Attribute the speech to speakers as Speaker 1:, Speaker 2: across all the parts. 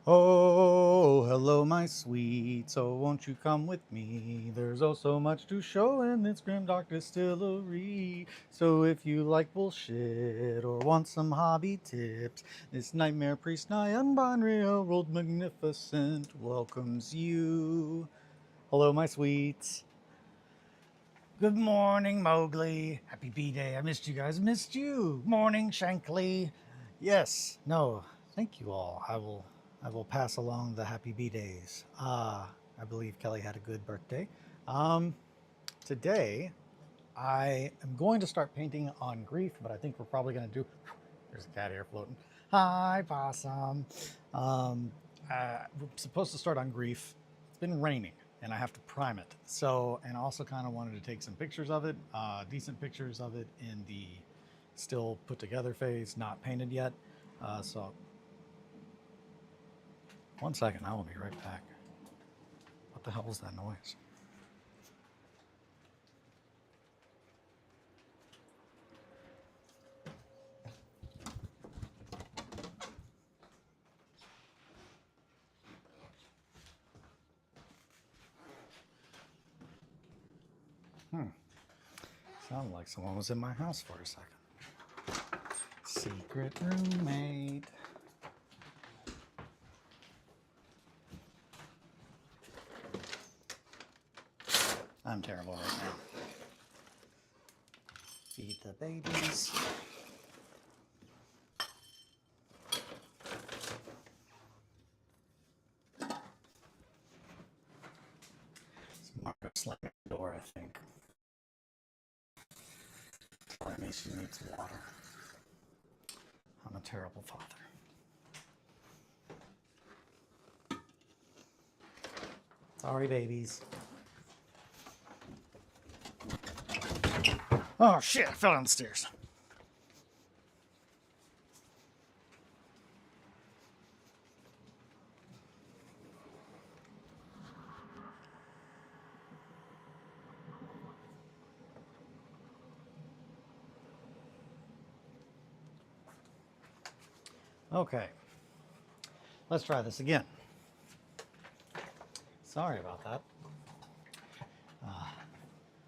Speaker 1: Oh, hello, my sweet. So won't you come with me? There's oh so much to show in this grimdark distillery. So if you like bullshit or want some hobby tips, this nightmare priest Nyan Railroad Magnificent welcomes you. Hello, my sweets. Good morning, Mowgli. Happy B-Day. I missed you guys. Missed you. Morning, Shankly. Yes. No. Thank you all. I will pass along the happy B-Days. I believe Kelly had a good birthday. Um, Today I am going to start painting on grief, but I think we're probably going to do. There's a cat here floating. Hi, possum. Um, we're supposed to start on grief. It's been raining, and I have to prime it. So, and also kind of wanted to take some pictures of it, decent pictures of it in the still put together phase, not painted yet. So, one second, I will be right back. What the hell was that noise? Sounded like someone was in my house for a second. Secret roommate. I'm terrible right now. Feed the babies. Marco slamming the door, I think. Telling me she needs water. I'm a terrible father. Sorry, babies. Oh shit, I fell downstairs. Okay, let's try this again. Sorry about that.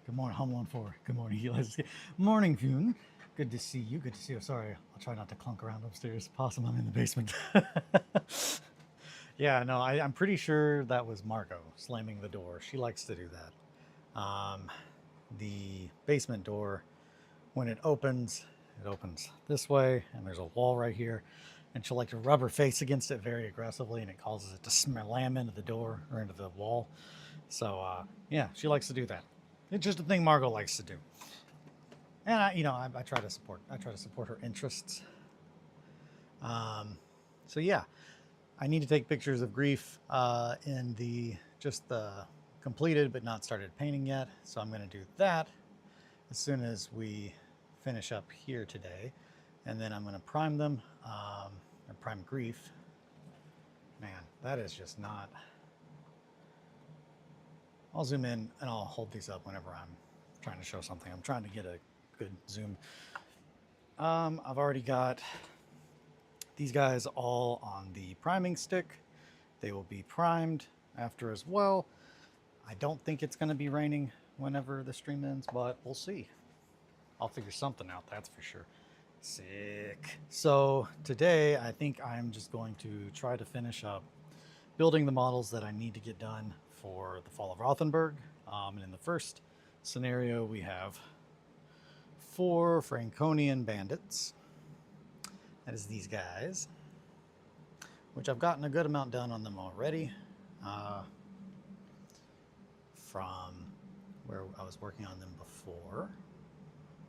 Speaker 1: Good morning, Home Alone 4. Good morning, Elias. Morning, Fune. Good to see you. Good to see you. Sorry, I'll try not to clunk around upstairs. Possum, I'm in the basement. Yeah, no, I'm pretty sure that was Margot slamming the door. She likes to do that. The basement door, when it opens this way, and there's a wall right here, and she'll like to rub her face against it very aggressively, and it causes it to slam into the door or into the wall. So yeah, she likes to do that. It's just a thing Margot likes to do, and I try to support. I try to support her interests. So yeah, I need to take pictures of grief in the just the completed but not started painting yet. So I'm going to do that as soon as we finish up here today, and then I'm going to prime them. Or prime grief. Man, that is just not. I'll zoom in and I'll hold these up whenever I'm trying to show something. I'm trying to get a good zoom. I've already got these guys all on the priming stick. They will be primed after as well. I don't think it's going to be raining whenever the stream ends, but we'll see. I'll figure something out, that's for sure. Sick. So today I think I'm just going to try to finish up building the models that I need to get done for the Fall of Rothenburg. And in the first scenario, we have 4 Franconian bandits. That is these guys, which I've gotten a good amount done on them already from where I was working on them before.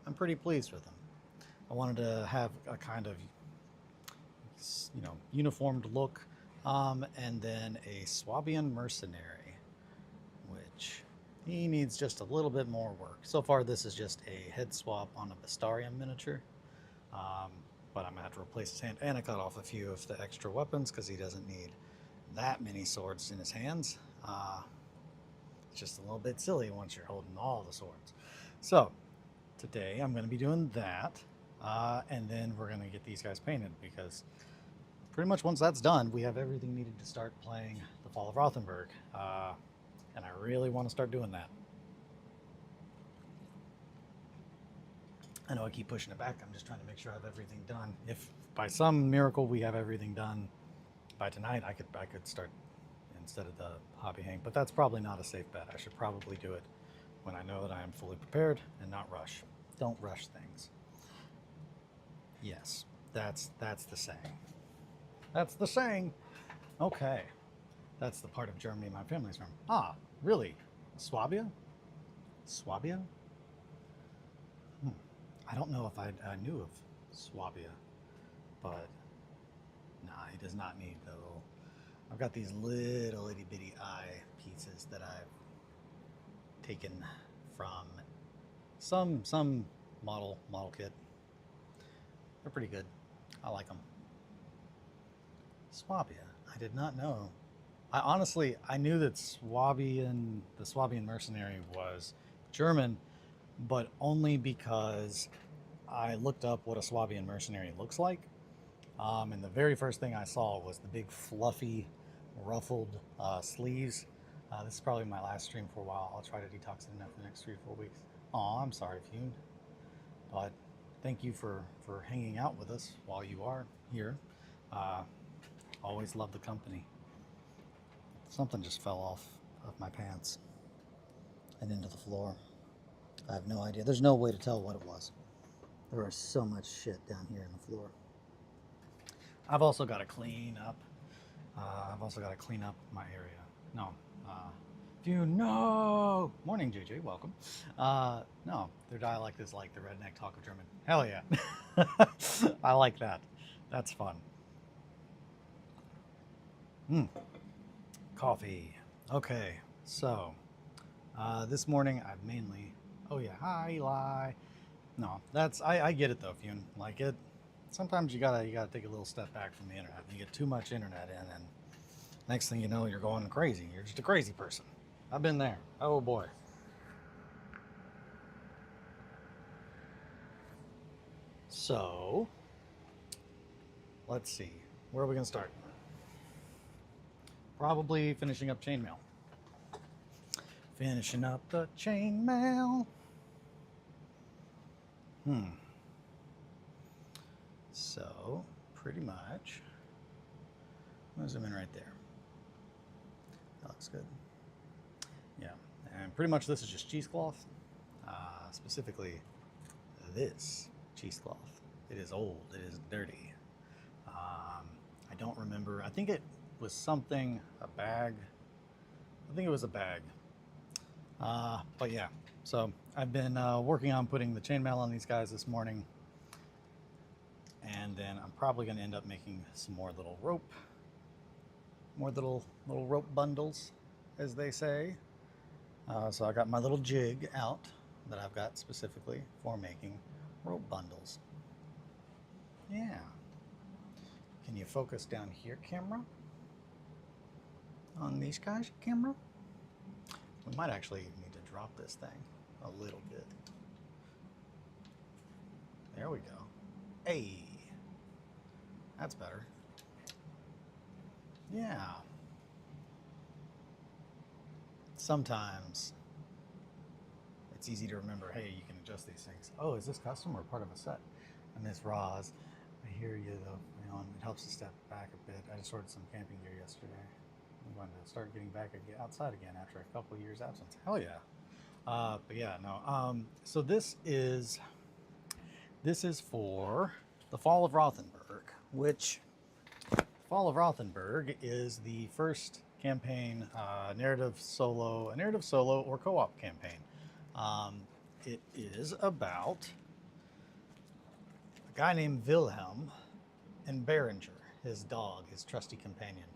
Speaker 1: I'm pretty pleased with them. I wanted to have a kind of uniformed look, and then a Swabian mercenary, which he needs just a little bit more work. So far, this is just a head swap on a Bastarian miniature, but I'm gonna have to replace his hand, and I cut off a few of the extra weapons because he doesn't need that many swords in his hands. It's just a little bit silly once you're holding all the swords. So today I'm going to be doing that, and then we're going to get these guys painted because pretty much once that's done, we have everything needed to start playing the Fall of Rothenburg. And I really want to start doing that. I know I keep pushing it back. I'm just trying to make sure I have everything done. If by some miracle we have everything done by tonight, I could start instead of the hobby hang. But that's probably not a safe bet. I should probably do it when I know that I am fully prepared and not rush. Don't rush things. Yes, that's the saying. That's the saying. Okay. That's the part of Germany my family's from. Ah, really? Swabia? Swabia? I don't know if I knew of Swabia, but nah, he does not need the little. I've got these little itty bitty eye pieces that I've taken from some model kit. They're pretty good. I like them. Swabia. I did not know. I knew that the Swabian mercenary was German, but only because I looked up what a Swabian mercenary looks like. And the very first thing I saw was the big fluffy ruffled sleeves. This is probably my last stream for a while. I'll try to detox it enough for the next 3 or 4 weeks. Aw, I'm sorry, Fune. But thank you for hanging out with us while you are here. Always love the company. Something just fell off of my pants and into the floor. I have no idea. There's no way to tell what it was. There is so much shit down here in the floor. I've also got to clean up. My area. No. No. Morning, JJ. Welcome. No, their dialect is like the redneck talk of German. Hell yeah. I like that. That's fun. Coffee. Okay. So, this morning I've mainly... Oh yeah, hi Eli. No, I get it though, Fune. Like it, sometimes you gotta take a little step back from the internet. You get too much internet in, and next thing you know, you're going crazy. You're just a crazy person. I've been there. Oh boy. So, let's see. Where are we gonna start? Probably finishing up chainmail. Finishing up the chainmail. So, pretty much, I'm gonna zoom in right there. That looks good. Yeah, and pretty much this is just cheesecloth. Specifically, this cheesecloth. It is old. It is dirty. I don't remember. I think it was something, a bag. I think it was a bag. But yeah, so I've been working on putting the chainmail on these guys this morning, and then I'm probably going to end up making some more little rope, little rope bundles, as they say. So I got my little jig out that I've got specifically for making rope bundles. Yeah. Can you focus down here, camera? On these guys, camera? We might actually need to drop this thing a little bit. There we go. Hey, that's better. Yeah. Sometimes it's easy to remember, hey, you can adjust these things. Oh, is this custom or part of a set? I miss Roz. I hear you though, you know, and it helps to step back a bit. I just ordered some camping gear yesterday. I'm going to start getting back outside again after a couple of years absence. Hell yeah. But yeah, no. So this is for the Fall of Rothenburg, which Fall of Rothenburg is the first campaign, narrative solo or co-op campaign. It is about a guy named Wilhelm and Berenger, his dog, his trusty companion.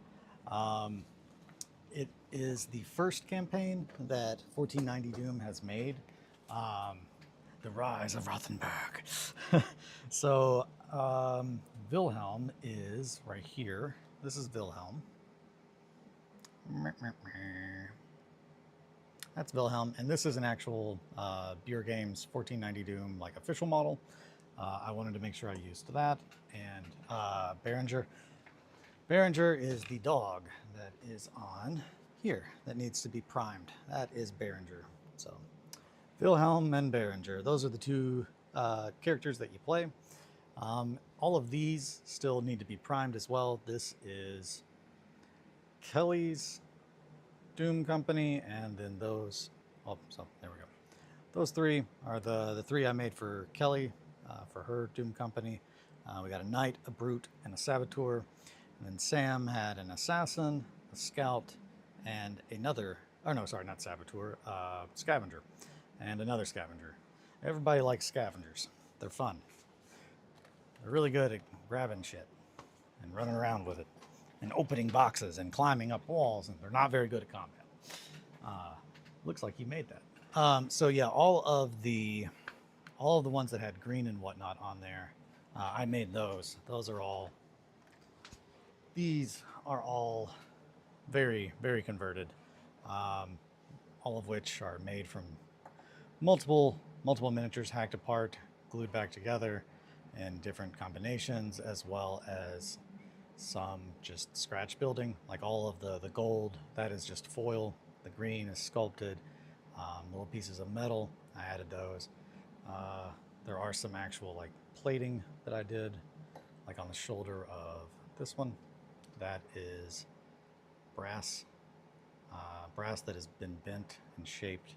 Speaker 1: It is the first campaign that 1490 Doom has made. The Rise of Rothenburg. So Wilhelm is right here. This is Wilhelm. That's Wilhelm, and this is an actual Beer Games 1490 Doom like official model. I wanted to make sure I used that, and Berenger. Behringer is the dog that is on here that needs to be primed. That is Behringer. So Wilhelm and Behringer, those are the two characters that you play. All of these still need to be primed as well. This is Kelly's Doom Company, and then those, oh, so there we go. Those three are the three I made for Kelly, for her Doom Company. We got a Knight, a Brute, and a Saboteur. And then Sam had an Assassin, a Scout, and another, oh no, sorry, not Saboteur, Scavenger, and another Scavenger. Everybody likes Scavengers. They're fun. They're really good at grabbing shit and running around with it and opening boxes and climbing up walls, and they're not very good at combat. Looks like you made that. So yeah, all of the ones that had green and whatnot on there, I made those. These are all very, very converted. All of which are made from multiple miniatures hacked apart, glued back together in different combinations, as well as some just scratch building. Like all of the gold, that is just foil. The green is sculpted. Little pieces of metal, I added those. There are some actual like plating that I did, like on the shoulder of this one. That is brass. Brass that has been bent and shaped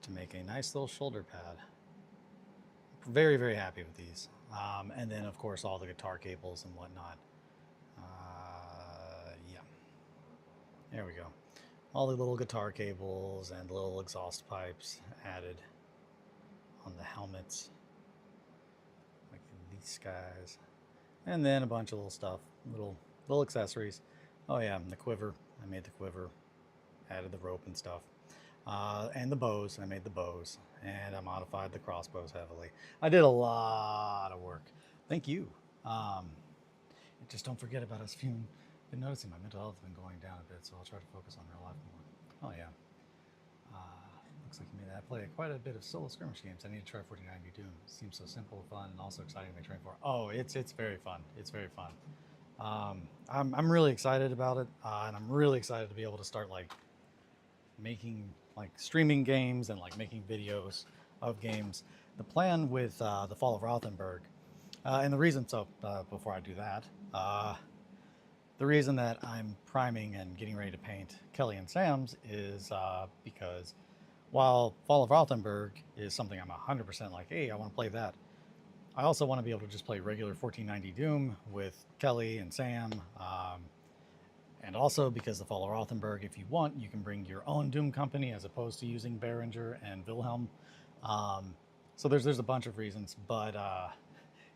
Speaker 1: to make a nice little shoulder pad. Very, very happy with these. And then, of course, all the guitar cables and whatnot. Yeah. There we go. All the little guitar cables and little exhaust pipes added on the helmets. Like these guys. And then a bunch of little stuff. Little accessories. Oh yeah, and the quiver. I made the quiver. Added the rope and stuff. And the bows. I made the bows. And I modified the crossbows heavily. I did a lot of work. Thank you. Just don't forget about us few. Been noticing my mental health has been going down a bit, so I'll try to focus on real life more. Oh yeah. Looks like you made that. I play quite a bit of solo skirmish games. I need to try 49B Doom. It seems so simple, fun, and also exciting to train for. Oh, it's very fun. It's very fun. I'm really excited about it, and I'm really excited to be able to start like making like streaming games and like making videos of games. The plan with the Fall of Rothenburg, and the reason, before I do that, the reason that I'm priming and getting ready to paint Kelly and Sam's is because while Fall of Rothenburg is something I'm 100% like, hey, I want to play that, I also want to be able to just play regular 1490 Doom with Kelly and Sam. And also because the Fall of Rothenburg, if you want, you can bring your own Doom Company as opposed to using Behringer and Wilhelm. So there's a bunch of reasons, but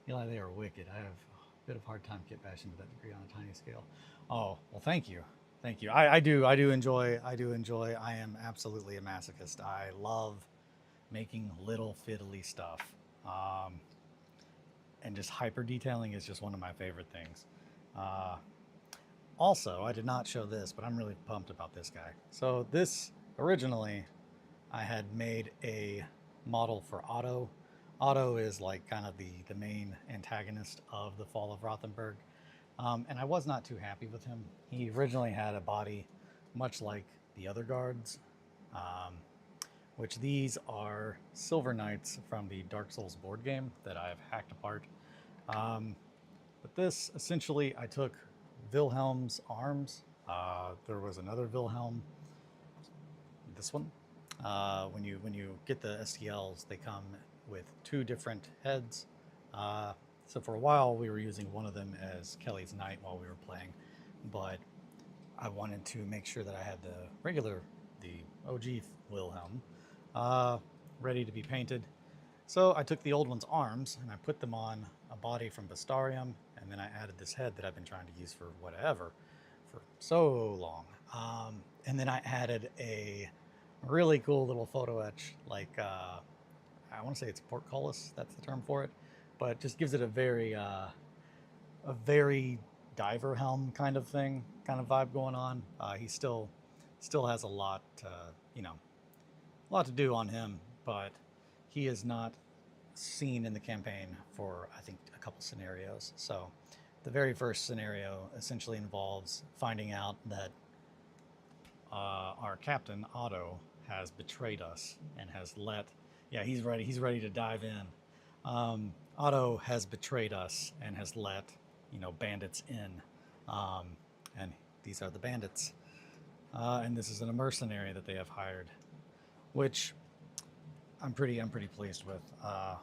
Speaker 1: Eli, they are wicked. I have a bit of hard time get bashing to that degree on a tiny scale. Oh, well, thank you. Thank you. I do enjoy. I am absolutely a masochist. I love making little fiddly stuff. And just hyper detailing is just one of my favorite things. Also, I did not show this, but I'm really pumped about this guy. So this, originally, I had made a model for Otto. Otto is like kind of the main antagonist of the Fall of Rothenburg. And I was not too happy with him. He originally had a body much like the other guards, which these are Silver Knights from the Dark Souls board game that I've hacked apart. But this, essentially, I took Wilhelm's arms. There was another Wilhelm, this one. When you get the STLs, they come with two different heads. So for a while, we were using one of them as Kelly's knight while we were playing, but I wanted to make sure that I had the OG Wilhelm, ready to be painted. So I took the old one's arms and I put them on a body from Bastarium, and then I added this head that I've been trying to use for so long. And then I added a really cool little photo etch, like I want to say it's portcullis, that's the term for it, but it just gives it a very diver helm kind of thing, kind of vibe going on. He still has a lot to do on him, but he is not seen in the campaign for, I think, a couple scenarios. So the very first scenario essentially involves finding out that our captain Otto has betrayed us and has let. Yeah, he's ready. He's ready to dive in. Otto has betrayed us and has let bandits in, and these are the bandits. And this is a mercenary that they have hired, which I'm pretty pleased with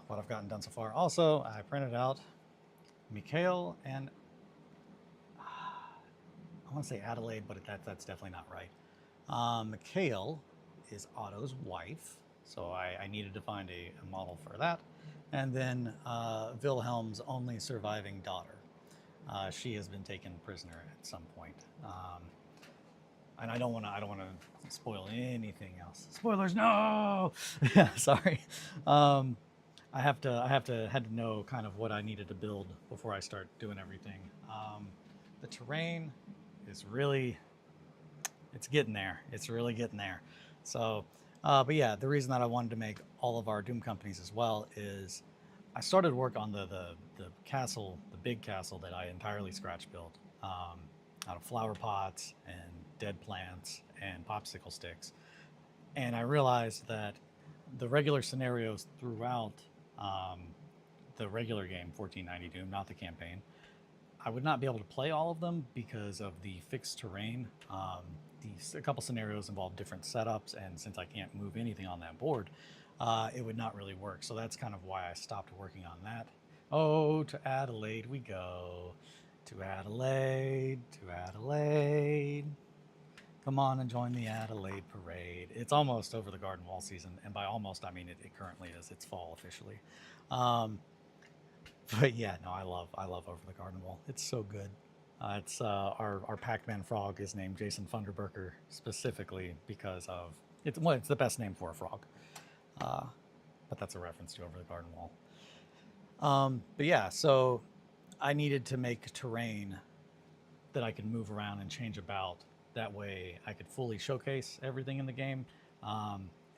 Speaker 1: what I've gotten done so far. Also, I printed out Mikhail and I want to say Adelaide, but that's definitely not right. Mikhail is Otto's wife, so I needed to find a model for that. And then Wilhelm's only surviving daughter. She has been taken prisoner at some point. And I don't want to spoil anything else. Spoilers, no. Yeah, sorry. I had to know kind of what I needed to build before I start doing everything. The terrain is really, it's getting there. It's really getting there. So, but yeah, the reason that I wanted to make all of our Doom companies as well is I started work on the castle, the big castle that I entirely scratch built out of flower pots and dead plants and popsicle sticks. And I realized that the regular scenarios throughout the regular game, 1490 Doom, not the campaign, I would not be able to play all of them because of the fixed terrain. A couple scenarios involve different setups, and since I can't move anything on that board, it would not really work. So that's kind of why I stopped working on that. Oh, to Adelaide we go. To Adelaide, to Adelaide. Come on and join the Adelaide parade. It's almost over the garden wall season, and by almost I mean it currently is. It's fall officially. But yeah, no, I love Over the Garden Wall. It's so good. It's our Pac-Man frog is named Jason Funderburker specifically because of it's the best name for a frog. But that's a reference to Over the Garden Wall. But yeah, so I needed to make terrain that I could move around and change about. That way I could fully showcase everything in the game.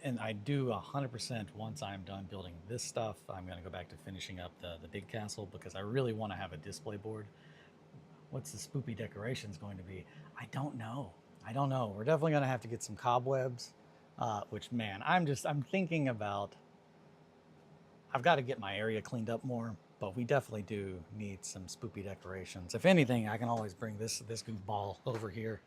Speaker 1: And I do 100% once I'm done building this stuff. I'm going to go back to finishing up the big castle because I really want to have a display board. What's the spoopy decorations going to be? I don't know. We're definitely going to have to get some cobwebs, which, man, I'm thinking about, I've got to get my area cleaned up more, but we definitely do need some spoopy decorations. If anything, I can always bring this goofball over here.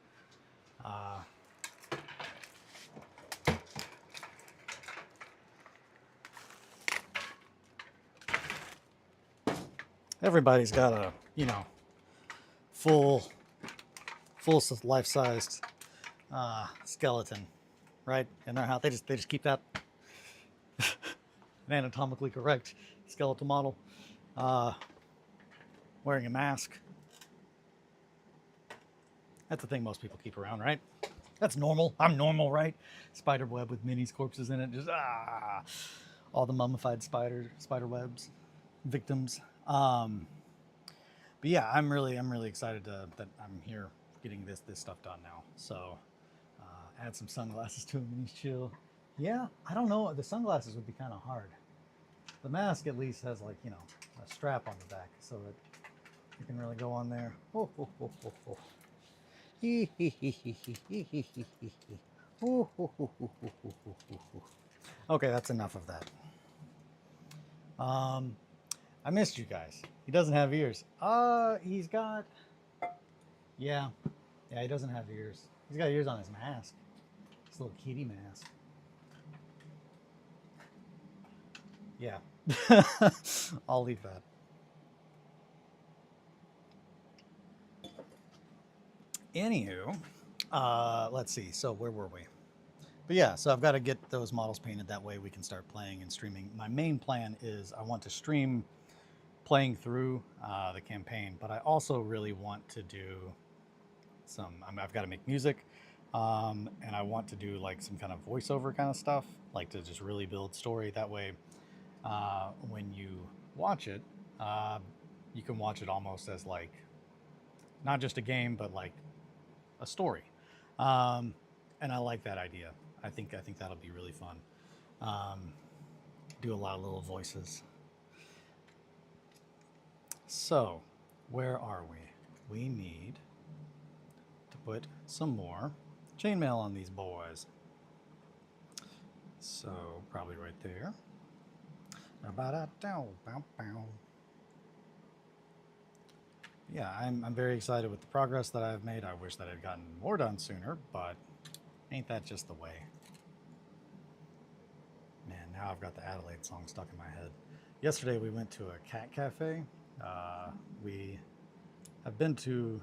Speaker 1: Everybody's got a, full life-sized skeleton, right? In their house, they just keep that an anatomically correct skeletal model, wearing a mask. That's the thing most people keep around, right? That's normal. I'm normal, right? Spider web with Minnie's corpses in it, just all the mummified spider webs, victims. But yeah, I'm really excited that I'm here getting this stuff done now. So add some sunglasses to him and he's chill. Yeah, I don't know. The sunglasses would be kind of hard. The mask at least has like a strap on the back so that you can really go on there. Oh, oh, oh, oh, oh. Okay, that's enough of that. I missed you guys. He doesn't have ears. He's got... Yeah, he doesn't have ears. He's got ears on his mask. His little kitty mask. Yeah. I'll leave that. Anywho, let's see. So where were we? But yeah, so I've got to get those models painted. That way we can start playing and streaming. My main plan is I want to stream playing through the campaign, but I also really want to do I've got to make music, and I want to do like some kind of voiceover kind of stuff, like to just really build story. That way, when you watch it, you can watch it almost as like, not just a game, but like a story. And I like that idea. I think that'll be really fun. Do a lot of little voices. So, Where are we? We need to put some more chainmail on these boys. So probably right there. Yeah, I'm very excited with the progress that I've made. I wish that I'd gotten more done sooner, but ain't that just the way? Man, now I've got the Adelaide song stuck in my head. Yesterday we went to a cat cafe. We have been to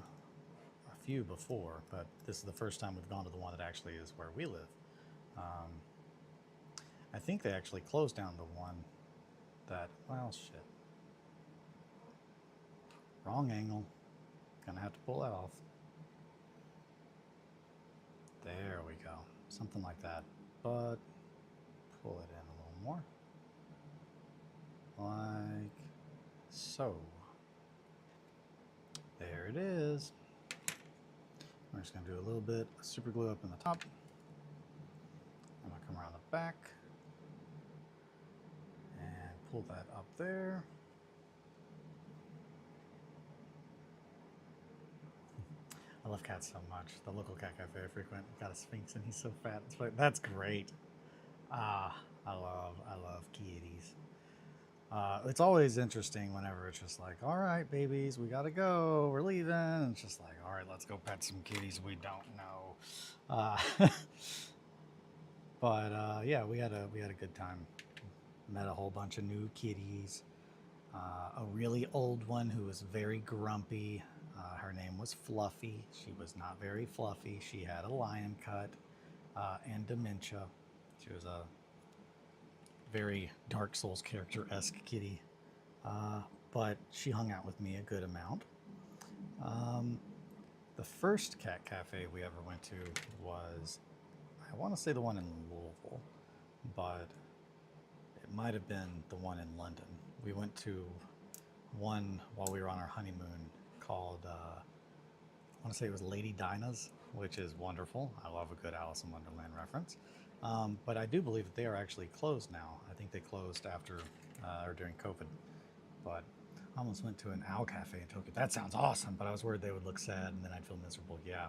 Speaker 1: a few before, but this is the first time we've gone to the one that actually is where we live. I think they actually closed down the one that, well, shit. Wrong angle. Gonna have to pull that off. There we go. Something like that. But pull it in a little more. Like so. There it is. We're just gonna do a little bit of super glue up in the top. I'm gonna come around the back and pull that up there. I love cats so much. The local cat cafe I frequent got a Sphinx and he's so fat. It's like, that's great. I love kitties. It's always interesting whenever it's just like, all right, babies, we gotta go. We're leaving. And it's just like, all right, let's go pet some kitties we don't know. But yeah, we had a good time. Met a whole bunch of new kitties. A really old one who was very grumpy. Her name was Fluffy. She was not very fluffy. She had a lion cut and dementia. She was a very Dark Souls character-esque kitty. But she hung out with me a good amount. The first cat cafe we ever went to was, I want to say the one in Louisville, but it might have been the one in London. We went to one while we were on our honeymoon called, I want to say it was Lady Dinah's, which is wonderful. I love a good Alice in Wonderland reference. But I do believe that they are actually closed now. I think they closed after or during COVID. But I almost went to an owl cafe in Tokyo. That sounds awesome, but I was worried they would look sad and then I'd feel miserable. Yeah.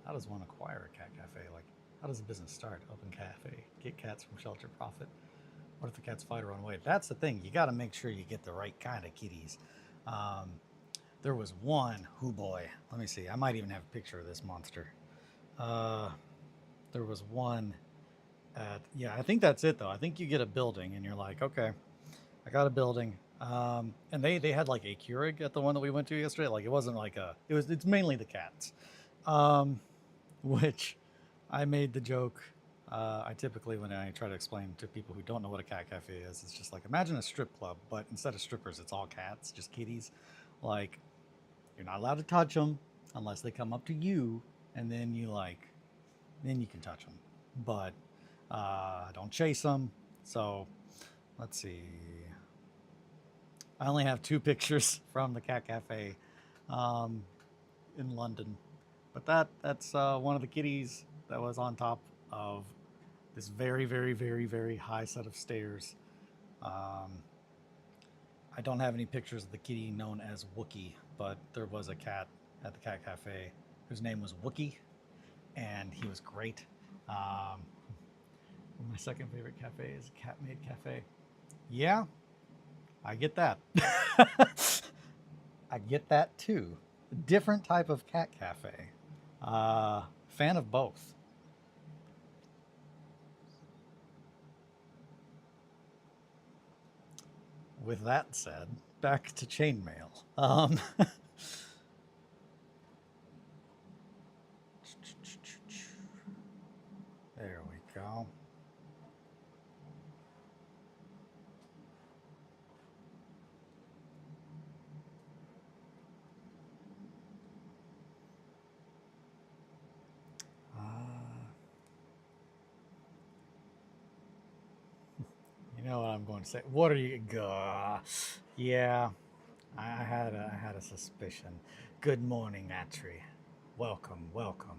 Speaker 1: How does one acquire a cat cafe? Like, how does a business start? Open cafe, get cats from shelter, profit. What if the cats fight or run away? That's the thing. You got to make sure you get the right kind of kitties. There was one, oh boy, let me see. I might even have a picture of this monster. There was one at, yeah, I think that's it though. I think you get a building and you're like, okay, I got a building. And they had like a Keurig at the one that we went to yesterday. Like it wasn't like it's mainly the cats. Which I made the joke. I typically, when I try to explain to people who don't know what a cat cafe is, it's just like, imagine a strip club, but instead of strippers, it's all cats, just kitties. Like, you're not allowed to touch them unless they come up to you, and then then you can touch them. But don't chase them. So, let's see. I only have 2 pictures from the cat cafe in London, but that's one of the kitties that was on top of this very, very, very, very high set of stairs. I don't have any pictures of the kitty known as Wookie, but there was a cat at the cat cafe whose name was Wookie, and he was great. My second favorite cafe is Cat Made Cafe. Yeah, I get that. I get that too. Different type of cat cafe. Fan of both. With that said, back to chainmail. There we go. You know what I'm going to say? What are you? Yeah, I had a suspicion. Good morning, Atri. Welcome, welcome.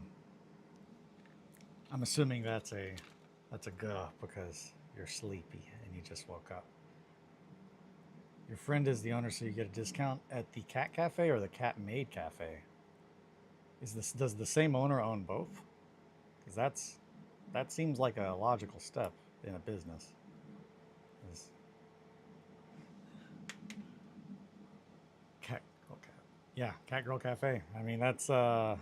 Speaker 1: I'm assuming that's a because you're sleepy and you just woke up. Your friend is the owner, so you get a discount at the cat cafe or the cat made cafe. Does the same owner own both? Because that seems like a logical step in a business. Is cat girl cat. Yeah, cat girl cafe. I mean that's cafe.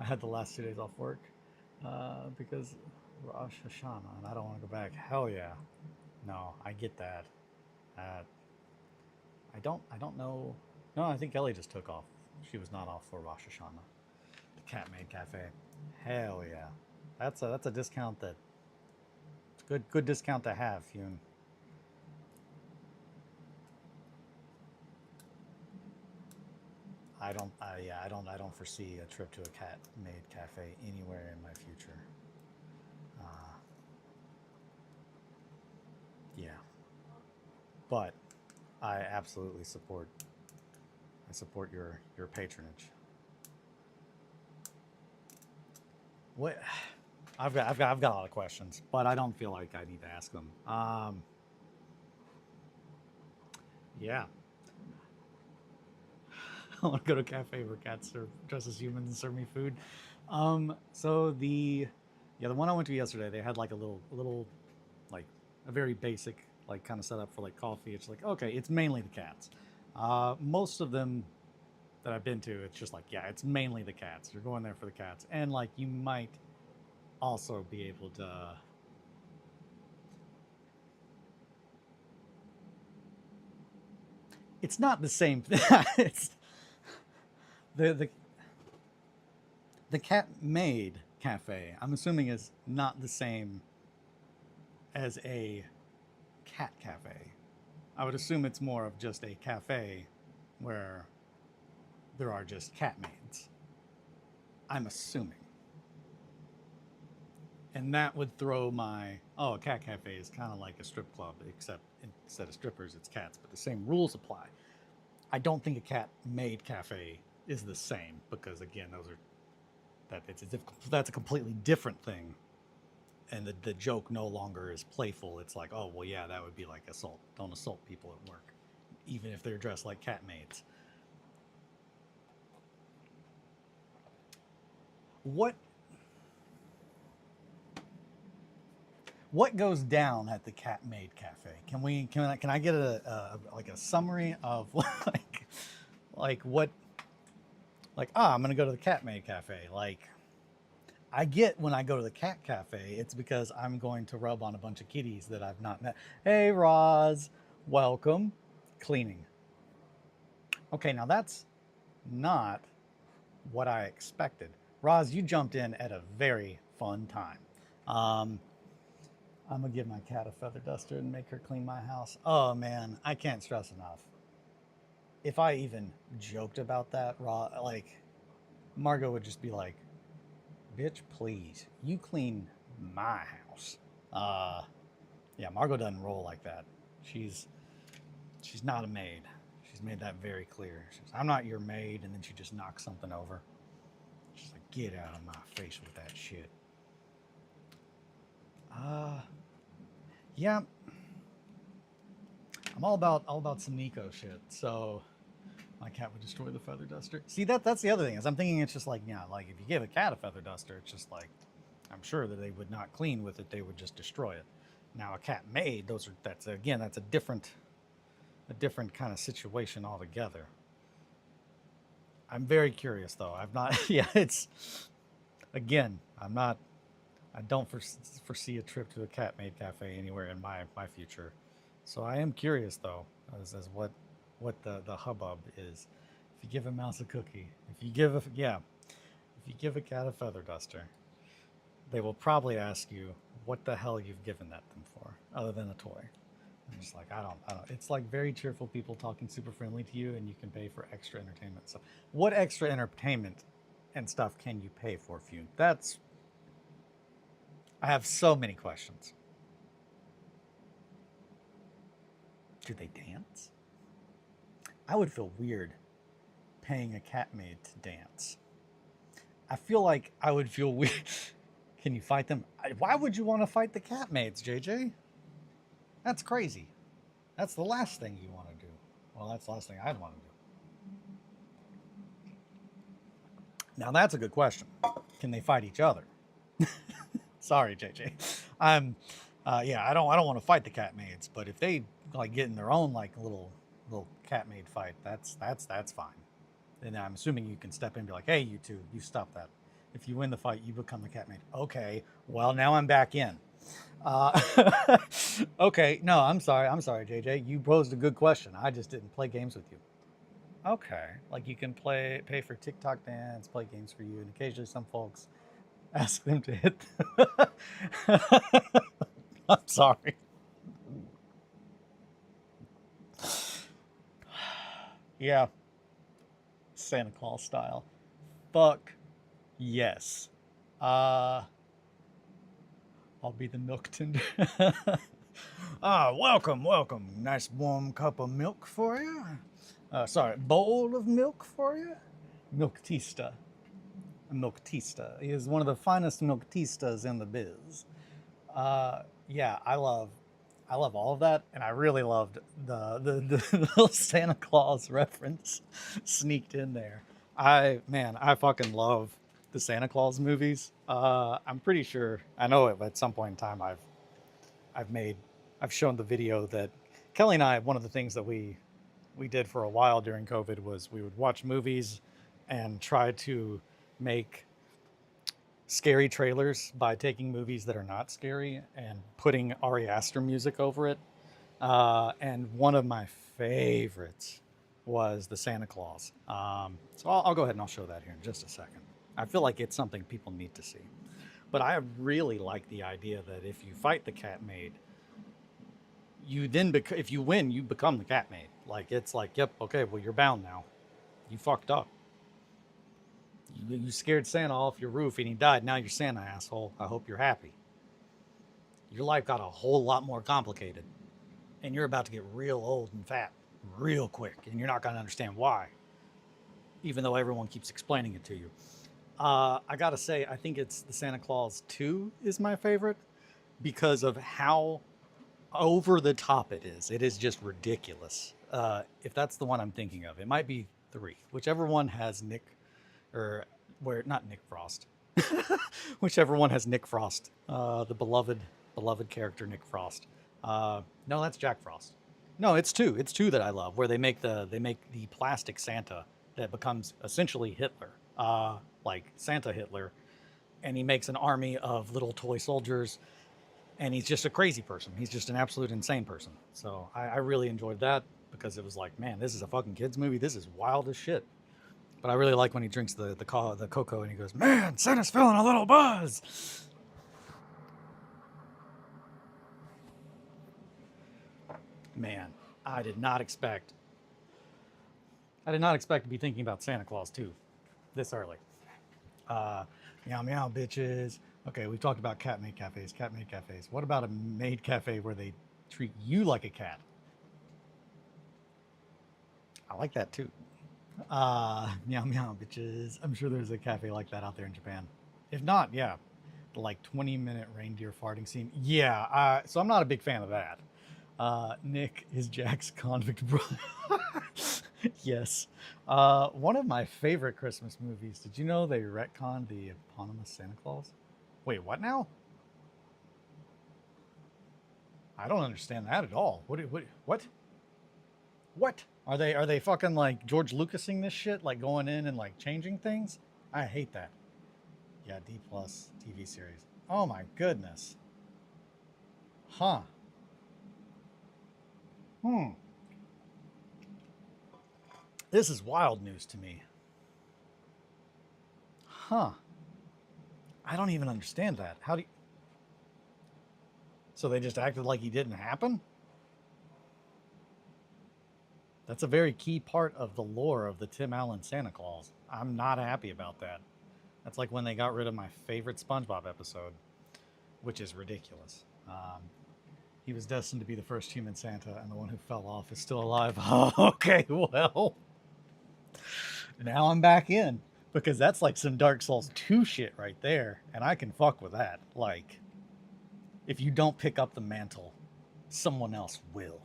Speaker 1: I had the last 2 days off work because Rosh Hashanah, and I don't want to go back. Hell yeah, no, I get that. Uh, I don't know. No, I think Ellie just took off. She was not off for Rosh Hashanah. The Cat Made Cafe. Hell yeah, that's a discount that good discount to have, Fune. I don't foresee a trip to a cat made cafe anywhere in my future. Uh, yeah, but I absolutely support. I support your patronage. What? I've got a lot of questions, but I don't feel like I need to ask them. Yeah, I want to go to a cafe where cats are dressed as humans and serve me food. So the one I went to yesterday, they had like a little like a very basic like kind of setup for like coffee. It's like okay, it's mainly the cats. Most of them that I've been to, it's just like yeah, it's mainly the cats. You're going there for the cats, and like you might also be able to. It's not the same thing. It's the the cat made cafe. I'm assuming is not the same as a cat cafe. I would assume it's more of just a cafe where there are just cat maids. I'm assuming. And that would throw my a cat cafe is kind of like a strip club, except instead of strippers, it's cats, but the same rules apply. I don't think a cat made cafe is the same because again, those are that's a completely different thing, and the joke no longer is playful. It's like, oh well, yeah, that would be like assault. Don't assault people at work, even if they're dressed like cat maids. What what goes down at the cat made cafe? Can I get like a summary of like what like I'm gonna go to the cat made cafe. Like I get when I go to the cat cafe, it's because I'm going to rub on a bunch of kitties that I've not met. Hey Roz, welcome. Cleaning. Okay, now that's not what I expected. Roz, you jumped in at a very fun time. Um, I'm gonna give my cat a feather duster and make her clean my house. Oh man, I can't stress enough. If I even joked about that, like Margot would just be like, "Bitch, please, you clean my house." Uh, yeah, Margot doesn't roll like that. She's she's not a maid. She's made that very clear. She's, I'm not your maid, and then she just knocks something over. She's like, "Get out of my face with that shit." Uh, yeah, I'm all about some Nico shit. So my cat would destroy the feather duster. See that's the other thing is I'm thinking it's just like yeah, like if you give a cat a feather duster, it's just like I'm sure that they would not clean with it; they would just destroy it. Now a cat made that's again that's a different kind of situation altogether. I'm very curious though. I've not yeah it's again I'm not I don't foresee a trip to a cat made cafe anywhere in my future. So I am curious though as what the hubbub is. If you give a mouse a cookie, if you give a yeah, if you give a cat a feather duster, they will probably ask you what the hell you've given that them for, other than a toy. I'm just like I don't. It's like very cheerful people talking super friendly to you, and you can pay for extra entertainment. So, what extra entertainment and stuff can you pay for? If you that's I have so many questions. Do they dance? I would feel weird paying a cat maid to dance. I feel like I would feel weird. Can you fight them? Why would you want to fight the cat maids, JJ? That's crazy. That's the last thing you want to do. Well, that's the last thing I'd want to do. Now that's a good question. Can they fight each other? Sorry, JJ. I'm, yeah, I don't want to fight the cat maids, but if they like get in their own like little cat maid fight, that's fine. And I'm assuming you can step in and be like, hey, you two, you stop that. If you win the fight, you become the cat maid. Okay, well now I'm back in. Uh, okay, no, I'm sorry, JJ. You posed a good question. I just didn't play games with you. Okay, like you can pay for TikTok dance, play games for you, and occasionally some folks ask them to hit. I'm sorry. Yeah, Santa Claus style. Fuck yes. Uh, I'll be the milk tender. Welcome, welcome. Nice warm cup of milk for you. Sorry, bowl of milk for you. Milktista. Milktista. He is one of the finest milktistas in the biz. Yeah, I love all of that, and I really loved the little Santa Claus reference sneaked in there. I fucking love the Santa Claus movies. I'm pretty sure I know it at some point in time I've made I've shown the video that Kelly and I, one of the things that we did for a while during COVID was we would watch movies and try to make scary trailers by taking movies that are not scary and putting Ari Aster music over it. And one of my favorites was the Santa Claus. So I'll go ahead and I'll show that here in just a second. I feel like it's something people need to see. But I really like the idea that if you fight the cat maid, you then if you win, you become the cat maid. Like it's like, yep, okay, well you're bound now. You fucked up. You scared Santa off your roof and he died. Now you're Santa, asshole. I hope you're happy. Your life got a whole lot more complicated. And you're about to get real old and fat real quick. And you're not going to understand why. Even though everyone keeps explaining it to you. I got to say, I think it's the Santa Claus 2 is my favorite. Because of how over the top it is. It is just ridiculous. If that's the one I'm thinking of. It might be 3. Whichever one has Nick... or where not Nick Frost, whichever one has Nick Frost, the beloved character Nick Frost. No, that's Jack Frost. No, it's 2. It's 2 that I love, where they make the plastic Santa that becomes essentially Hitler, like Santa Hitler, and he makes an army of little toy soldiers, and he's just a crazy person. He's just an absolute insane person. So I really enjoyed that because it was like, man, this is a fucking kids movie. This is wild as shit. But I really like when he drinks the cocoa and he goes, man, Santa's feeling a little buzz. Man, I did not expect to be thinking about Santa Claus 2 this early. Meow meow bitches. Okay, we've talked about cat maid cafes. What about a maid cafe where they treat you like a cat? I like that too. Meow meow bitches. I'm sure there's a cafe like that out there in Japan. If not, yeah, the like 20-minute reindeer farting scene. Yeah, so I'm not a big fan of that. Nick is Jack's convict brother. Yes. One of my favorite Christmas movies. Did you know they retconned the eponymous Santa Claus? Wait, what now? I don't understand that at all. What? What? Are they fucking like George Lucasing this shit? Like going in and like changing things? I hate that. Yeah, D+ TV series. Oh my goodness. Huh. This is wild news to me. Huh. I don't even understand that. How do you... So they just acted like he didn't happen? That's a very key part of the lore of the Tim Allen Santa Claus. I'm not happy about that. That's like when they got rid of my favorite SpongeBob episode, which is ridiculous. He was destined to be the first human Santa, and the one who fell off is still alive. Okay, well. Now I'm back in, because that's like some Dark Souls 2 shit right there, and I can fuck with that. Like, if you don't pick up the mantle, someone else will.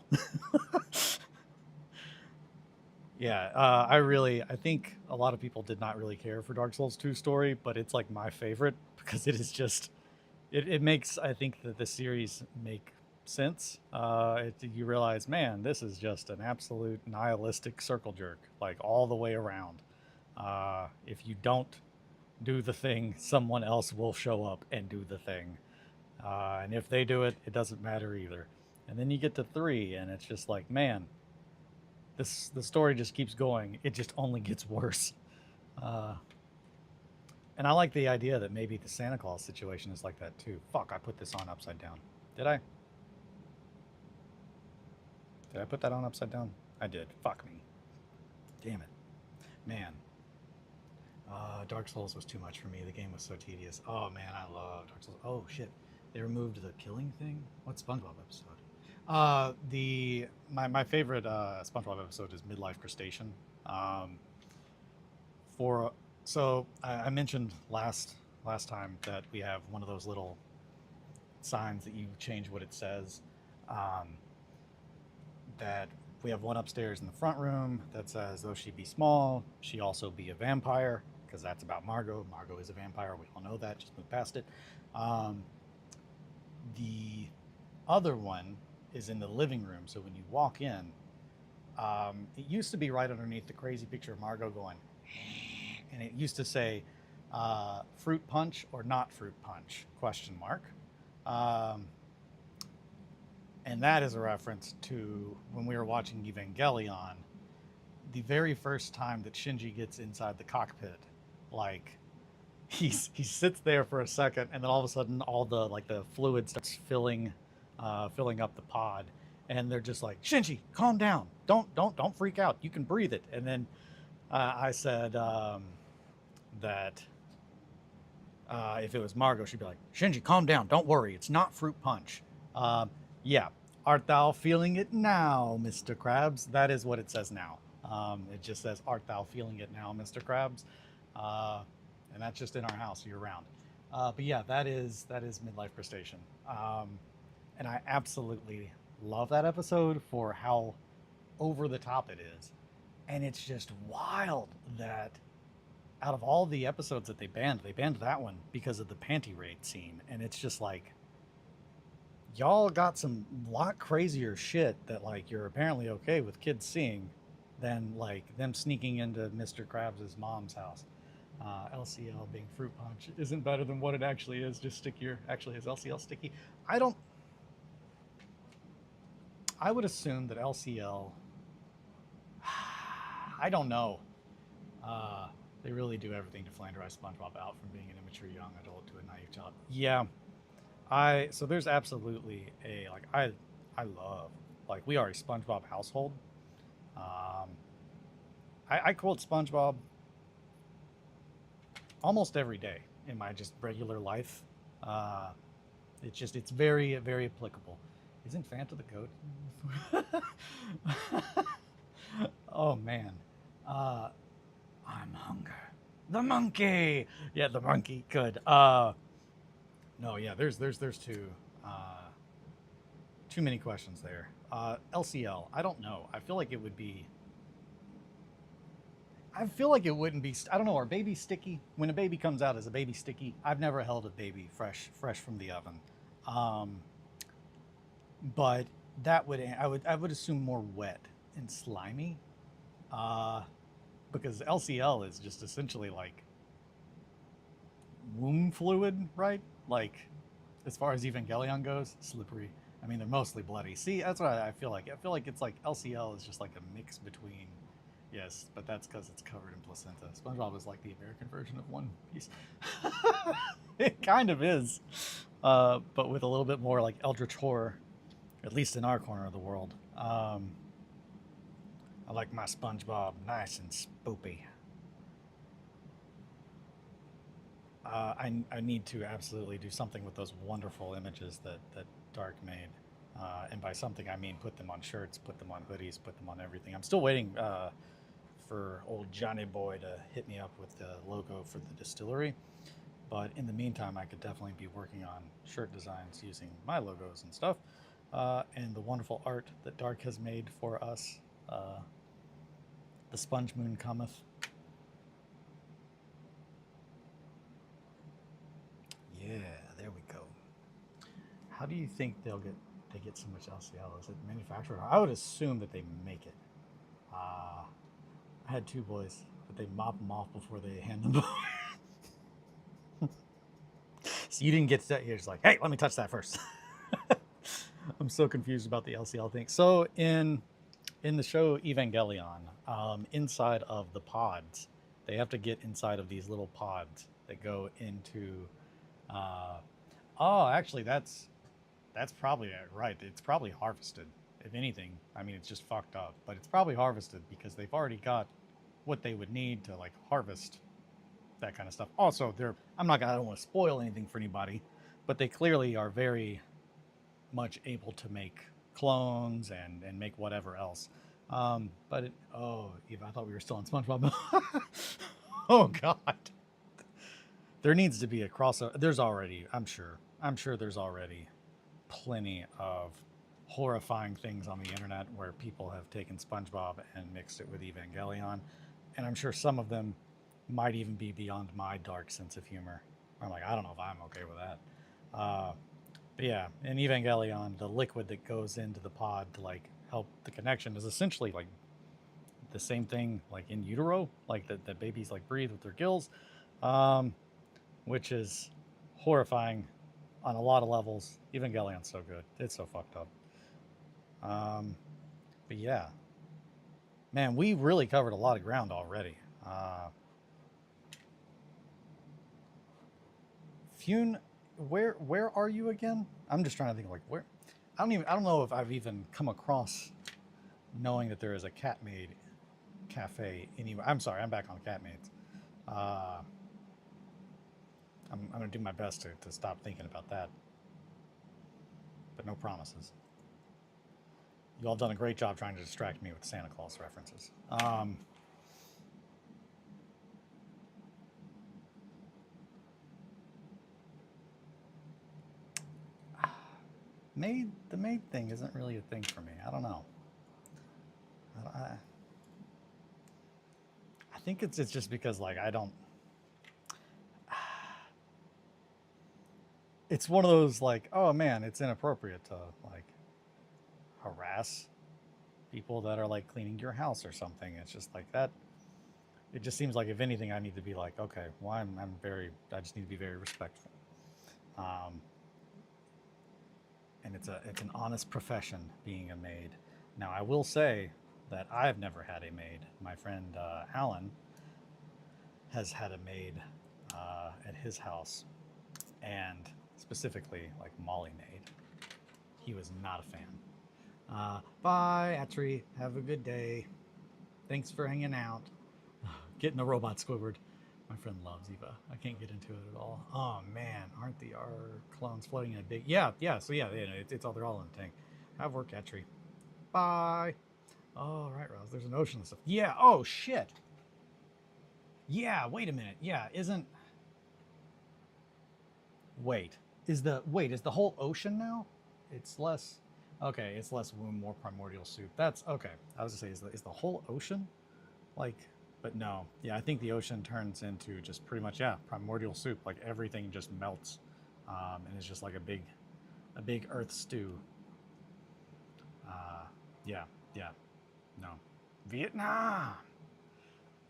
Speaker 1: Yeah, I think a lot of people did not really care for Dark Souls 2 story, but it's like my favorite because it is just, it makes, I think that the series make sense. You realize, man, this is just an absolute nihilistic circle jerk, like all the way around. If you don't do the thing, someone else will show up and do the thing. And if they do it, it doesn't matter either. And then you get to 3, and it's just like, man, the story just keeps going. It just only gets worse. Uh, and I like the idea that maybe the Santa Claus situation is like that too. Fuck, I put this on upside down. Did I? Did I put that on upside down? I did. Fuck me. Damn it. Man. Dark Souls was too much for me. The game was so tedious. Oh man, I love Dark Souls. Oh shit. They removed the killing thing? What SpongeBob episode? My favorite SpongeBob episode is Midlife Crustacean. I mentioned last time that we have one of those little signs that you change what it says. That we have one upstairs in the front room that says, though she be small, she also be a vampire, because that's about Margot. Margot is a vampire. We all know that. Just move past it. The other one is in the living room. So when you walk in, it used to be right underneath the crazy picture of Margot going, and it used to say, fruit punch or not fruit punch, question mark. And that is a reference to when we were watching Evangelion, the very first time that Shinji gets inside the cockpit, like he sits there for a second, and then all of a sudden all the fluid starts filling up the pod, and they're just like, Shinji, calm down, don't freak out, you can breathe it. And then I said that if it was Margot, she'd be like, Shinji, calm down, don't worry, it's not fruit punch. Yeah, art thou feeling it now, Mr. Krabs? That is what it says now. It just says, art thou feeling it now, Mr. Krabs? And that's just in our house year round. But yeah, that is Midlife Crustacean. And I absolutely love that episode for how over the top it is. And it's just wild that out of all the episodes that they banned that one because of the panty raid scene. And it's just like, y'all got some lot crazier shit that like you're apparently okay with kids seeing than like them sneaking into Mr. Krabs' mom's house. LCL being fruit punch isn't better than what it actually is, just stickier. Actually, is LCL sticky? I would assume that LCL, I don't know. They really do everything to flanderize SpongeBob out from being an immature young adult to a naive child. Yeah. So there's absolutely I love, like, we are a SpongeBob household. I quote SpongeBob almost every day in my just regular life. It's very, very applicable. Isn't Fanta the goat? Oh man. I'm hunger. The monkey. Yeah, the monkey. Good. No, yeah, there's too many questions there. LCL, I don't know. I feel like it wouldn't be. I don't know. Are babies sticky? When a baby comes out, is a baby sticky? I've never held a baby fresh from the oven. But I would assume more wet and slimy. Because LCL is just essentially like womb fluid, right? Like, as far as Evangelion goes, slippery. I mean, they're mostly bloody. See, that's what I feel like. I feel like it's like LCL is just like a mix between. Yes, but that's because it's covered in placenta. SpongeBob is like the American version of One Piece. It kind of is, but with a little bit more like eldritch horror, at least in our corner of the world. I like my SpongeBob nice and spoopy. I need to absolutely do something with those wonderful images that Dark made. And by something, I mean put them on shirts, put them on hoodies, put them on everything. I'm still waiting for old Johnny Boy to hit me up with the logo for the distillery. But in the meantime, I could definitely be working on shirt designs using my logos and stuff. and the wonderful art that Dark has made for us. The Sponge Moon cometh. Yeah, there we go. How do you think they get so much LCL? Is it manufactured? I would assume that they make it. I had two boys, but they mop them off before they hand them over. So you didn't get to that. You're just like, hey, let me touch that first. I'm so confused about the LCL thing. So in the show Evangelion, inside of the pods, they have to get inside of these little pods that go into. Oh, actually, that's probably right. It's probably harvested. If anything, I mean, it's just fucked up, but it's probably harvested because they've already got what they would need to like harvest that kind of stuff. Also, I don't want to spoil anything for anybody, but they clearly are very much able to make clones and make whatever else. Eva, I thought we were still on SpongeBob. Oh God, there needs to be a crossover. I'm sure there's already plenty of horrifying things on the internet where people have taken SpongeBob and mixed it with Evangelion, and I'm sure some of them might even be beyond my dark sense of humor. I'm like, I don't know if I'm okay with that. But yeah, in Evangelion, the liquid that goes into the pod to like help the connection is essentially like the same thing like in utero, like that babies like breathe with their gills, which is horrifying on a lot of levels. Evangelion's so good. It's so fucked up. But yeah, man, we really covered a lot of ground already. Fune, where are you again? I'm just trying to think like where. I don't know if I've even come across knowing that there is a Catmaid cafe anywhere. I'm sorry, I'm back on Catmaids. I'm gonna do my best to stop thinking about that, but no promises. You all done a great job trying to distract me with Santa Claus references. The maid thing isn't really a thing for me. I don't know. I think it's just because like I don't. It's one of those like, oh man, it's inappropriate to like harass people that are like cleaning your house or something. It's just like that. It just seems like if anything, I need to be like, okay, well, I just need to be very respectful. And it's an honest profession being a maid. Now, I will say that I've never had a maid. My friend Alan has had a maid at his house, and specifically like Molly maid. He was not a fan. Bye, Atri. Have a good day. Thanks for hanging out. Getting a robot Squidward. My friend loves Eva. I can't get into it at all. Oh man, aren't the R clones floating in a big? Yeah. So yeah, it's all they're all in the tank. Have work, Atri. Bye. Oh right, Rouse. There's an ocean and stuff. Yeah. Oh shit. Yeah. Wait a minute. Yeah. Is the whole ocean now? It's less. Okay, it's less womb, more primordial soup. That's okay. I was gonna say, is the whole ocean like? But no, yeah, I think the ocean turns into just pretty much primordial soup. Like everything just melts, and it's just like a big earth stew. Yeah, no, Vietnam.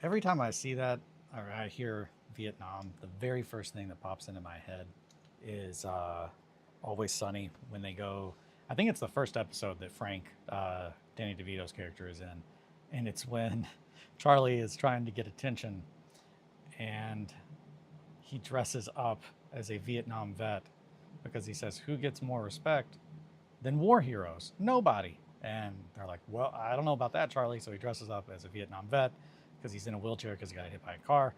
Speaker 1: Every time I see that or I hear Vietnam, the very first thing that pops into my head is Always Sunny when they go. I think it's the first episode that Frank, Danny DeVito's character, is in, and it's when Charlie is trying to get attention, and he dresses up as a Vietnam vet because he says, "Who gets more respect than war heroes? Nobody." And they're like, "Well, I don't know about that, Charlie." So he dresses up as a Vietnam vet because he's in a wheelchair because he got hit by a car.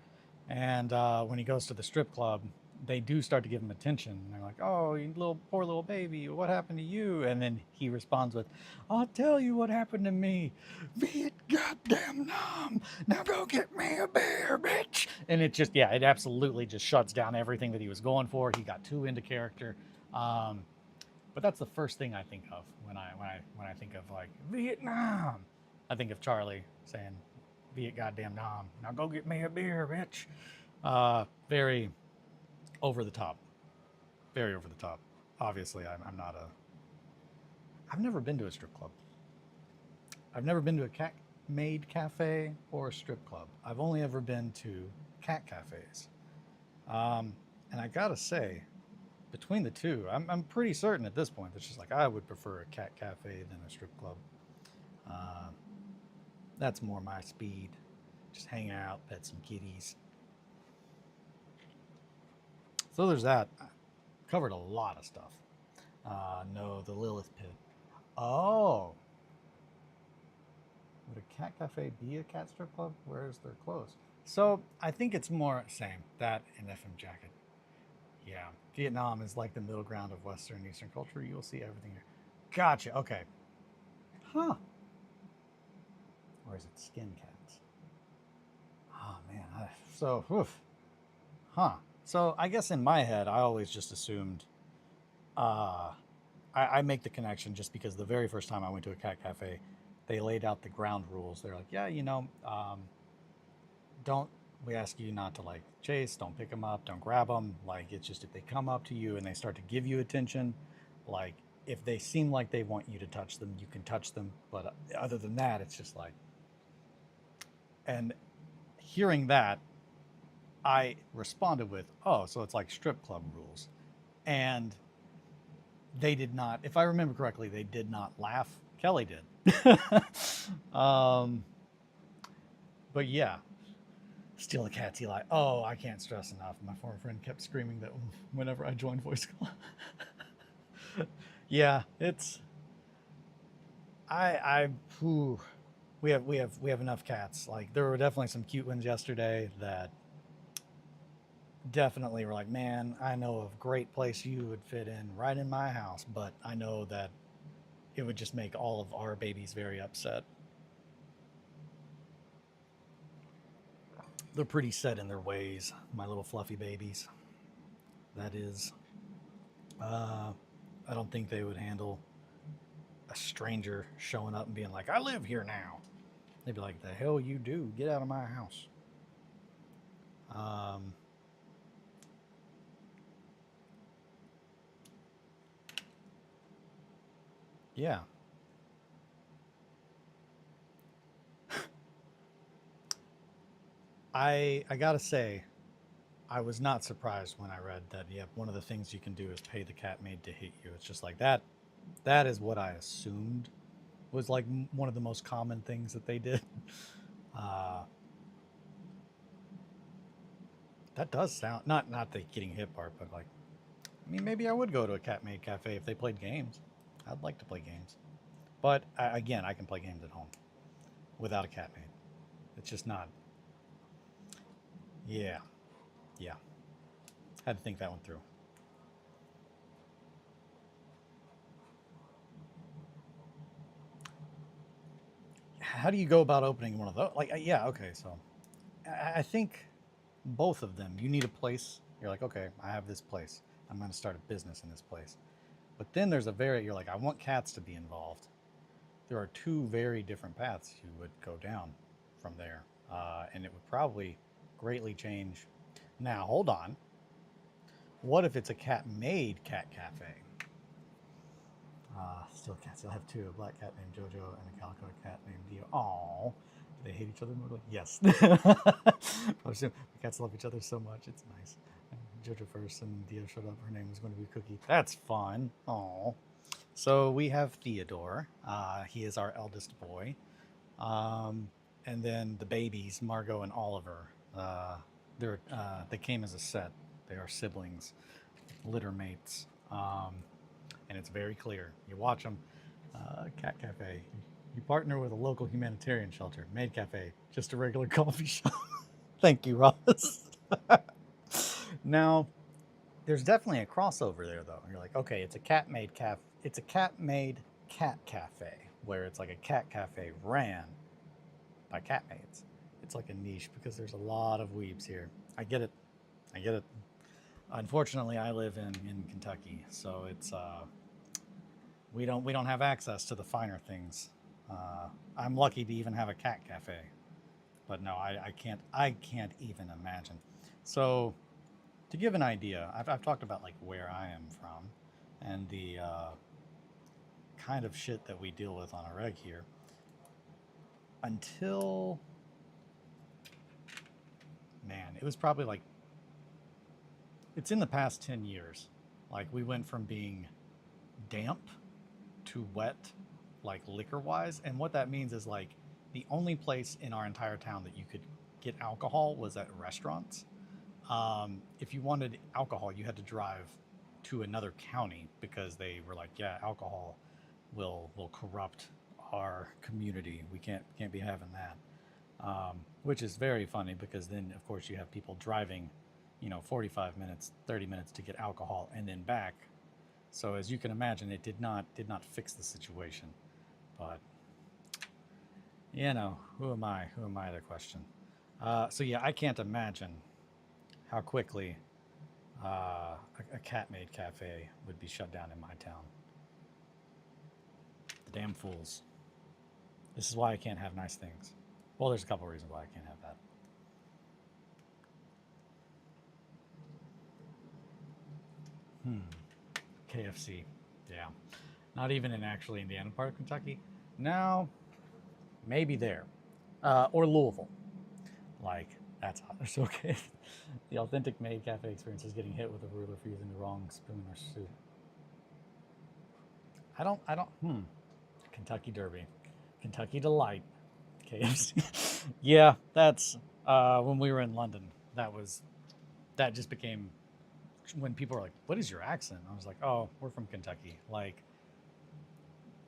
Speaker 1: And when he goes to the strip club, they do start to give him attention. They're like, "Oh, you poor little baby, what happened to you?" And then he responds with, "I'll tell you what happened to me. Viet goddamn Nam. Now go get me a beer, bitch." And it absolutely just shuts down everything that he was going for. He got too into character. But that's the first thing I think of when I think of like Vietnam. I think of Charlie saying, "Viet goddamn Nam, now go get me a beer, bitch." Very over the top. Very over the top. Obviously, I'm not a. I've never been to a strip club. I've never been to a cat made cafe or a strip club. I've only ever been to cat cafes. Um, and I gotta say, between the two, I'm pretty certain at this point it's just like I would prefer a cat cafe than a strip club. Uh, that's more my speed. Just hang out, pet some kitties. So there's that. I covered a lot of stuff. No, the Lilith Pit. Oh, would a cat cafe be a cat strip club? Where's their clothes? So I think it's more same that and FM jacket. Yeah, Vietnam is like the middle ground of Western and Eastern culture. You'll see everything here. Gotcha. Okay. Huh. Or is it skin cats? Oh man. So, oof. Huh. So I guess in my head, I always just assumed. Uh, I make the connection just because the very first time I went to a cat cafe, they laid out the ground rules. They're like, yeah, don't we ask you not to like chase, don't pick them up, don't grab them. Like it's just if they come up to you and they start to give you attention, like if they seem like they want you to touch them, you can touch them. But other than that, it's just like, and hearing that, I responded with, oh, so it's like strip club rules. And they did not, if I remember correctly, they did not laugh. Kelly did. um, but yeah, steal a cat's Eli. Oh, I can't stress enough. My former friend kept screaming that whenever I joined voice call. Yeah, it's I whew, we have enough cats. Like there were definitely some cute ones yesterday that definitely were like, man, I know of a great place you would fit in right in my house, but I know that it would just make all of our babies very upset. They're pretty set in their ways, my little fluffy babies. That is, uh, I don't think they would handle a stranger showing up and being like, I live here now. They'd be like, the hell you do? Get out of my house. Um, yeah. I gotta say, I was not surprised when I read that. Yeah, one of the things you can do is pay the cat maid to hit you. It's just like that. That is what I assumed was like one of the most common things that they did. Uh, that does sound not the getting hit part, but like, I mean, maybe I would go to a cat maid cafe if they played games. I'd like to play games, but again, I can play games at home without a cat maid. It's just not. Yeah, yeah. Had to think that one through. How do you go about opening one of those? Like, yeah, okay. So I think both of them. You need a place. You're like, okay, I have this place. I'm going to start a business in this place. But then there's a you're like, I want cats to be involved. There are two very different paths you would go down from there. And it would probably greatly change. Now, hold on. What if it's a cat made cat cafe? Still cats. You'll have two: a black cat named Jojo and a calico cat named Dio. Aww. Do they hate each other more? Yes. The cats love each other so much. It's nice. Jojo first, and Dio showed up. Her name was going to be Cookie. That's fun. Aww. So we have Theodore. He is our eldest boy. And then the babies, Margot and Oliver. They came as a set. They are siblings, litter mates. And it's very clear. You watch them. Cat Cafe. You partner with a local humanitarian shelter. Maid Cafe. Just a regular coffee shop. Thank you, Ross. Now, there's definitely a crossover there, though. You're like, okay, it's a cat made cafe. It's a cat made cat cafe, where it's like a cat cafe ran by cat maids. It's like a niche because there's a lot of weebs here. I get it. I get it. Unfortunately, I live in Kentucky, so it's we don't have access to the finer things. I'm lucky to even have a cat cafe, but no, I can't even imagine. So to give an idea, I've talked about like where I am from and the kind of shit that we deal with on a reg here. Until, man, it was probably like, it's in the past 10 years. Like we went from being damp to wet, like liquor wise. And what that means is like the only place in our entire town that you could get alcohol was at restaurants. If you wanted alcohol, you had to drive to another county because they were like, yeah, alcohol will corrupt our community. We can't be having that. Which is very funny because then of course you have people driving, 45 minutes, 30 minutes to get alcohol and then back. So as you can imagine, it did not fix the situation. But who am I? Who am I to question? So yeah, I can't imagine how quickly a cat-made cafe would be shut down in my town. The damn fools. This is why I can't have nice things. Well, there's a couple reasons why I can't have that. KFC. Yeah. Not even in actually Indiana part of Kentucky. No, maybe there. Or Louisville. Like, that's hot. They're so good. The authentic made cafe experience is getting hit with a ruler for using the wrong spoon or soup. I don't, Kentucky Derby. Kentucky Delight. KFC. Yeah, that's, when we were in London, that just became, when people were like, what is your accent? I was like, oh, we're from Kentucky. Like,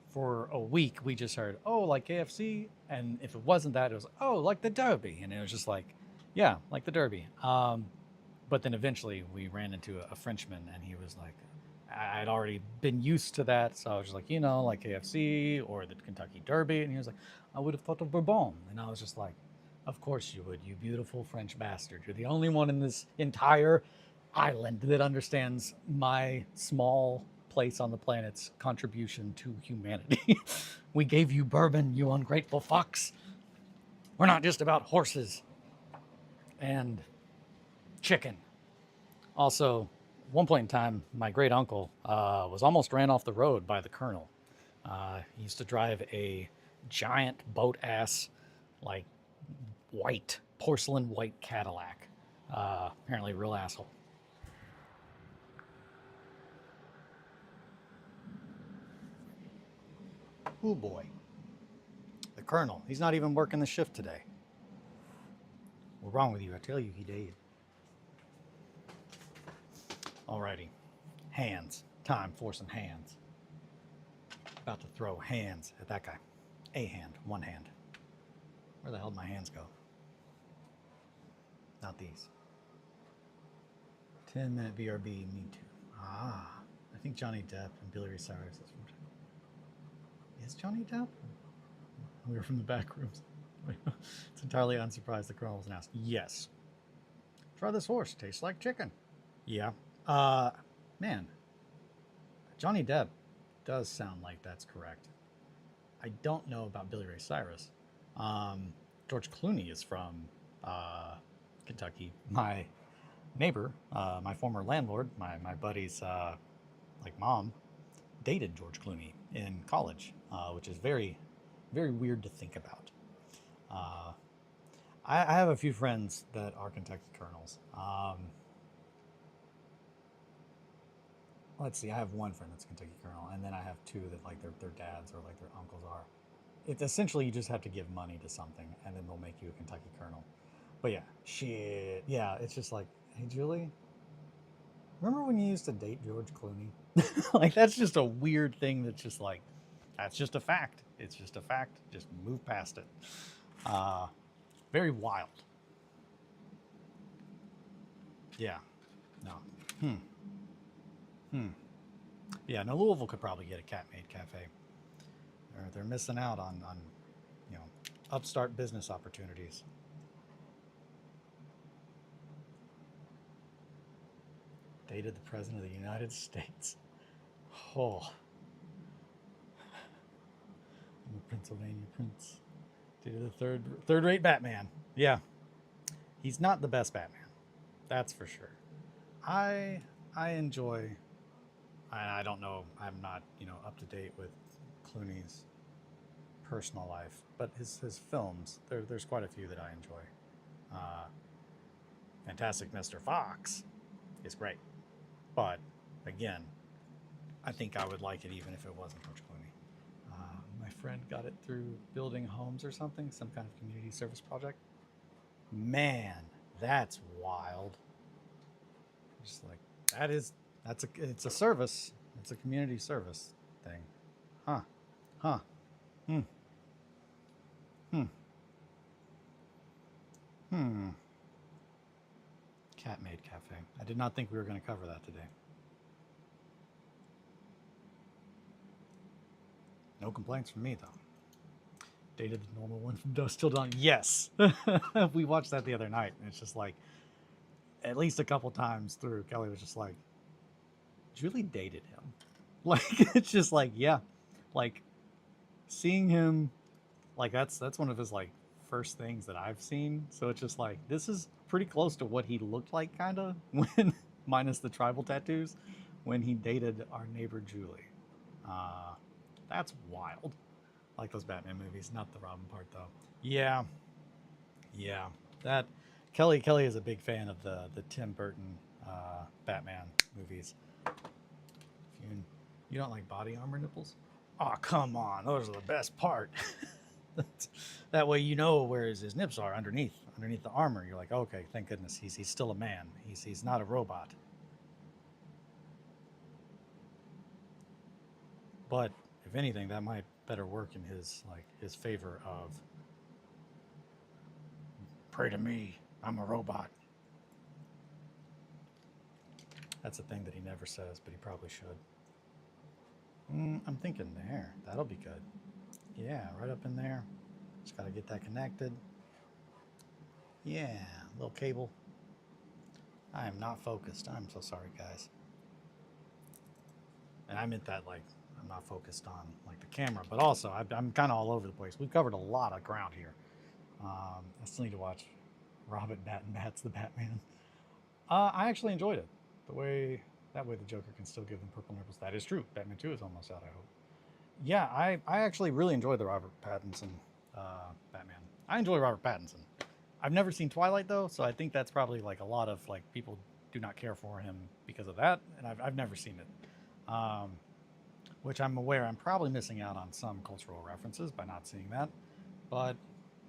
Speaker 1: for a week, we just heard, oh, like KFC. And if it wasn't that, it was, oh, like the Derby. And it was just like, yeah, like the Derby. But then eventually we ran into a Frenchman and he was like, I'd already been used to that. So I was just like, like KFC or the Kentucky Derby. And he was like, I would have thought of Bourbon. And I was just like, of course you would, you beautiful French bastard. You're the only one in this entire island that understands my small place on the planet's contribution to humanity. We gave you bourbon, you ungrateful fucks. We're not just about horses and chicken. Also, at one point in time, my great uncle was almost ran off the road by the colonel. He used to drive a giant boat ass, like porcelain white Cadillac. Apparently a real asshole. Oh boy. The colonel. He's not even working the shift today. What's wrong with you? I tell you he did. Alrighty. Hands. Time for some hands. About to throw hands at that guy. A hand. One hand. Where the hell did my hands go? Not these. 10-minute BRB. Me too. Ah. I think Johnny Depp and Billy Ray Cyrus is Johnny Depp? We were from the back rooms. It's entirely unsurprised the colonel was announced. Yes. Try this horse. Tastes like chicken. Yeah. Man. Johnny Depp does sound like that's correct. I don't know about Billy Ray Cyrus. George Clooney is from Kentucky. My neighbor, my former landlord, my buddy's mom, dated George Clooney in college, which is very, very weird to think about. I have a few friends that are Kentucky colonels. Let's see, I have one friend that's a Kentucky colonel, and then I have two that like their dads or like their uncles are. It's essentially you just have to give money to something, and then they'll make you a Kentucky colonel. But yeah, shit. Yeah, it's just like, hey, Julie, remember when you used to date George Clooney? Like, that's just a weird thing that's just like, that's just a fact. It's just a fact. Just move past it. Very wild. Yeah. No. Yeah, no, Louisville could probably get a cat-made cafe. They're missing out on upstart business opportunities. Dated the President of the United States. Oh. Pennsylvania Prince. Dated the third-rate Batman. Yeah, he's not the best Batman. That's for sure. I enjoy. I don't know. I'm not up to date with Clooney's personal life, but his films, there's quite a few that I enjoy. Uh, Fantastic Mr. Fox is great, but again, I think I would like it even if it wasn't George Clooney. My friend got it through building homes or something, some kind of community service project. Man, that's wild. Just like it's a service. It's a community service thing. Huh. Huh. Hmm. Hmm. Hmm. Cat Made Cafe. I did not think we were going to cover that today. No complaints from me, though. Dated the normal one from Dusk Till Dawn. Yes. We watched that the other night, and it's just like, at least a couple times through, Kelly was just like, Julie dated him. Like, it's just like, yeah. Like, seeing him, like, that's one of his, like, first things that I've seen. So it's just like, this is pretty close to what he looked like, kind of, when, minus the tribal tattoos, when he dated our neighbor Julie. That's wild. I like those Batman movies, not the Robin part though. Yeah, yeah. That Kelly is a big fan of the Tim Burton Batman movies. You don't like body armor nipples? Oh, come on, those are the best part. That way you know where his nips are underneath the armor. You're like, okay, thank goodness he's still a man. He's not a robot. But if anything, that might better work in his favor of pray to me, I'm a robot. That's a thing that he never says, but he probably should. I'm thinking there. That'll be good. Yeah, right up in there. Just got to get that connected. Yeah, little cable. I am not focused. I'm so sorry, guys. And I meant that like I'm not focused on like the camera, but also I'm kind of all over the place. We've covered a lot of ground here. I still need to watch Robert Bats the Batman. I actually enjoyed it. That way the Joker can still give them purple nipples. That is true. Batman 2 is almost out, I hope. Yeah, I actually really enjoyed the Robert Pattinson Batman. I enjoy Robert Pattinson. I've never seen Twilight though, so I think that's probably like a lot of like people do not care for him because of that, and I've never seen it. Which I'm aware I'm probably missing out on some cultural references by not seeing that. But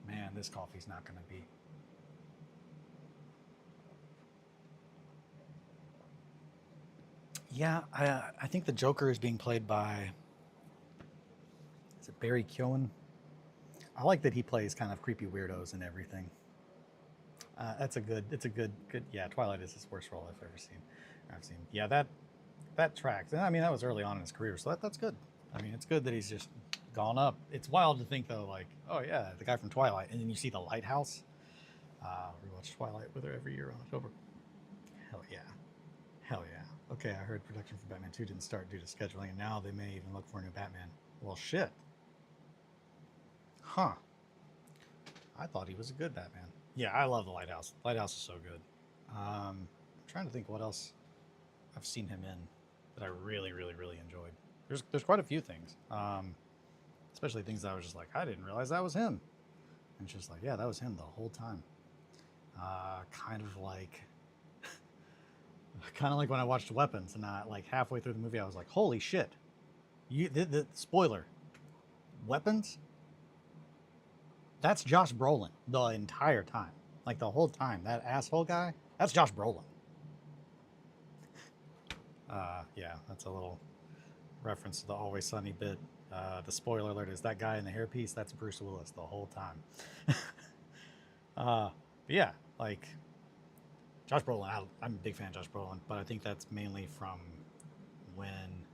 Speaker 1: man, this coffee's not going to be. Yeah, I think the Joker is being played by. Is it Barry Keoghan? I like that he plays kind of creepy weirdos and everything. It's a good. Yeah, Twilight is his worst role I've ever seen. Yeah, that tracks. And I mean, that was early on in his career, so that's good. I mean, it's good that he's just gone up. It's wild to think though, like, oh yeah, the guy from Twilight, and then you see The Lighthouse. We watch Twilight with her every year on October. Hell yeah, hell yeah. Okay, I heard production for Batman 2 didn't start due to scheduling, and now they may even look for a new Batman. Well, shit. Huh. I thought he was a good Batman. Yeah, I love The Lighthouse. Lighthouse is so good. I'm trying to think what else I've seen him in that I really, really, really enjoyed. There's quite a few things, especially things that I was just like, I didn't realize that was him. And it's just like, yeah, that was him the whole time. Kind of like when I watched Weapons, and like halfway through the movie, I was like, holy shit! The spoiler, Weapons. That's Josh Brolin the entire time, like the whole time. That asshole guy, that's Josh Brolin. Yeah, that's a little reference to the Always Sunny bit. The spoiler alert is that guy in the hairpiece. That's Bruce Willis the whole time. But yeah, like Josh Brolin. I'm a big fan of Josh Brolin, but I think that's mainly from when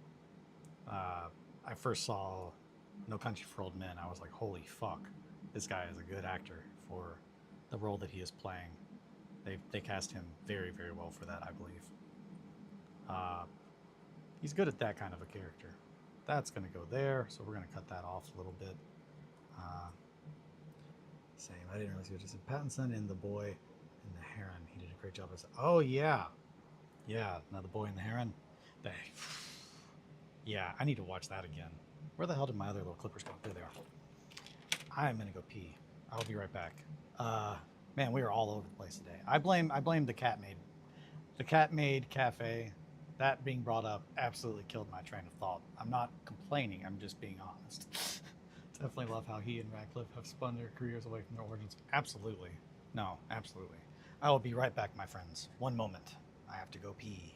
Speaker 1: I first saw No Country for Old Men. I was like, holy fuck, this guy is a good actor for the role that he is playing. They cast him very, very well for that, I believe. He's good at that kind of a character. That's going to go there, so we're going to cut that off a little bit. Same. I didn't really see what it said. Pattinson and the boy and the heron. He did a great job. Oh yeah, yeah. Now the boy and the heron. They. Yeah, I need to watch that again. Where the hell did my other little clippers go? There they are. I'm gonna go pee. I'll be right back. Man, we are all over the place today. I blame the cat maid. The cat maid cafe. That being brought up absolutely killed my train of thought. I'm not complaining. I'm just being honest. Definitely love how he and Radcliffe have spun their careers away from their origins. Absolutely. No, absolutely. I will be right back, my friends. One moment. I have to go pee.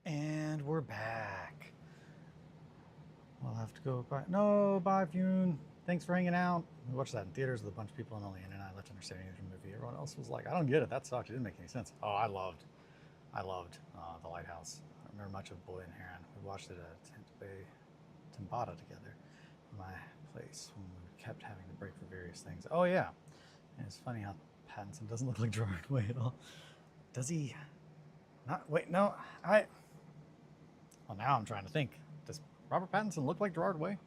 Speaker 1: And we're back. We'll have to go by. No, bye, Fune. Thanks for hanging out. We watched that in theaters with a bunch of people, and only Anna and I left understanding of the movie. Everyone else was like, I don't get it. That sucked. It didn't make any sense. Oh, I loved The Lighthouse. I remember much of Boy and Heron. We watched it at Timbada together in my place when we kept having to break for various things. Oh yeah, and it's funny how Pattinson doesn't look like Gerard Way at all. Does he? Not wait. No, I. Well, now I'm trying to think. Does Robert Pattinson look like Gerard Way?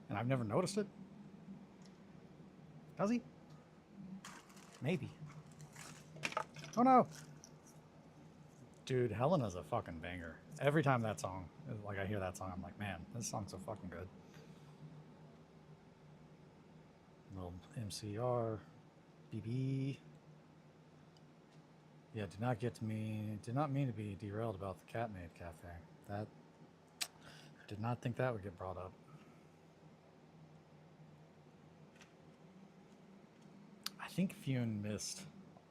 Speaker 1: And I've never noticed it. Does he? Maybe. Oh no! Dude, Helena's a fucking banger. Every time that song, like I hear that song, I'm like, man, this song's so fucking good. Little MCR, BB. Yeah, did not mean to be derailed about the Catmade Cafe. That, did not think that would get brought up. I think Fune missed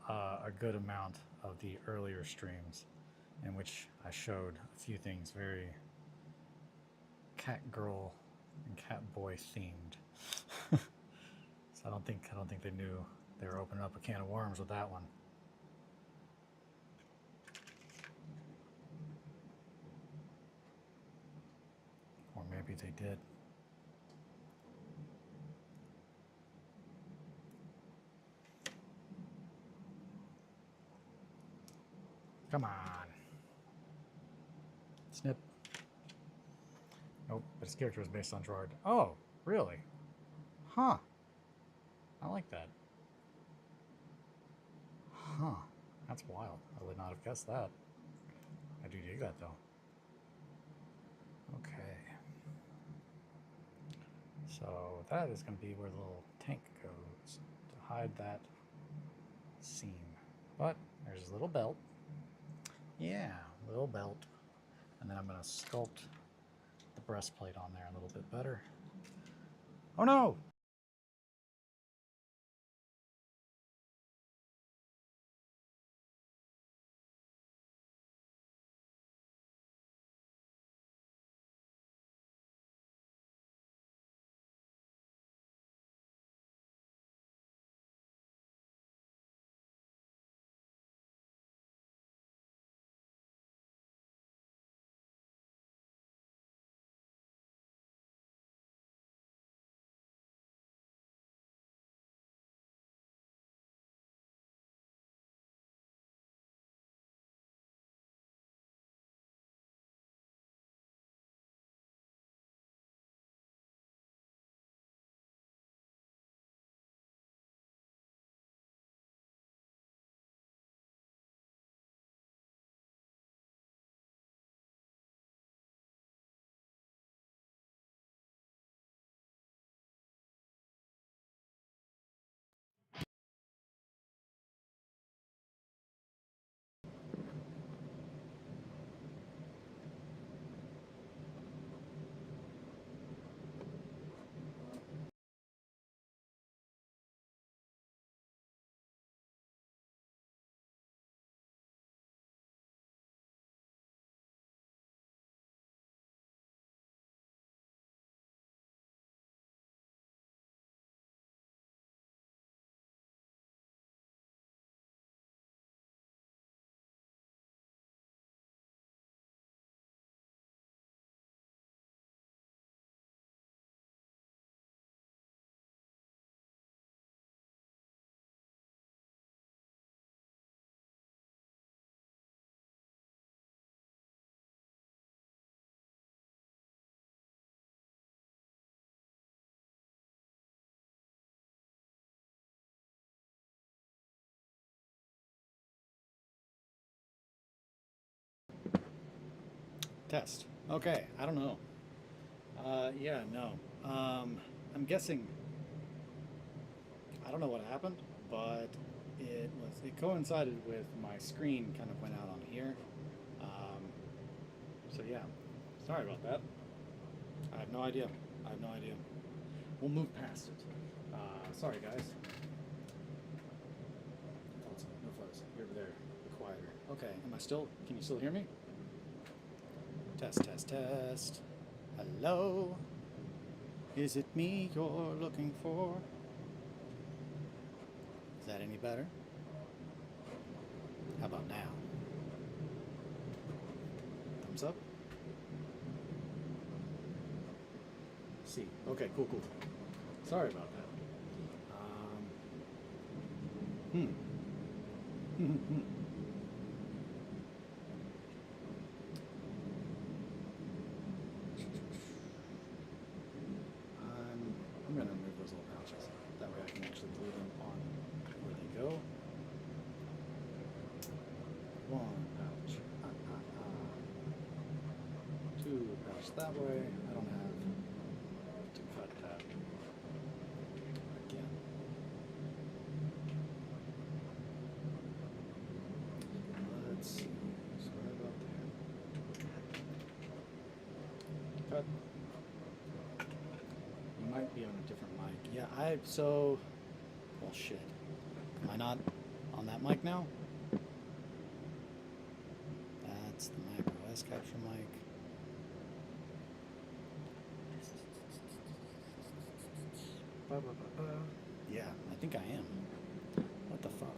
Speaker 1: a good amount of the earlier streams in which I showed a few things very cat girl and cat boy themed. So I don't think they knew they were opening up a can of worms with that one. Or maybe they did. Come on. Snip. Nope, but his character was based on Gerard. Oh, really? Huh. I like that. Huh. That's wild. I would not have guessed that. I do dig that, though. Okay. So that is going to be where the little tank goes to hide that seam. But there's his little belt. Yeah, little belt. And then I'm going to sculpt the breastplate on there a little bit better. Oh no! Test. Okay, I don't know. Yeah, no. I'm guessing. I don't know what happened, but it coincided with my screen kind of went out on here. So yeah, sorry about that. I have no idea. I have no idea. We'll move past it. Sorry guys. No fuzz. You're over there. Be quieter. Okay. Am I still? Can you still hear me? Test, test, test. Hello? Is it me you're looking for? Is that any better? How about now? Thumbs up? C. Okay, cool, cool. Sorry about that. I'm going to remove those little pouches. That way I can actually glue them on where they go. One pouch. Two pouch that way. I don't have to cut that again. Let's see. Sorry about that. Cut. Might be on a different mic. Yeah, well, shit. Am I not on that mic now? That's the micro S capture mic. Yeah, I think I am. What the fuck?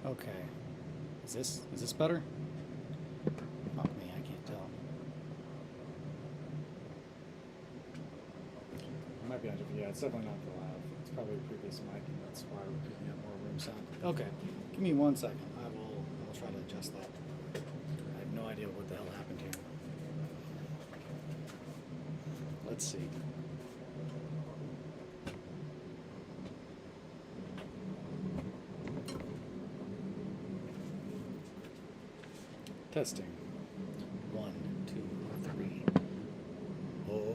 Speaker 1: Okay. Is this better? Fuck me, I can't tell. It might be on different. Yeah, it's definitely not the loud. It's probably a previous mic, and that's why we're picking up more room sound. Okay, give me 1 second. I'll try to adjust that. I have no idea what the hell happened here. Let's see. Testing. 1, 2, 3. Oh.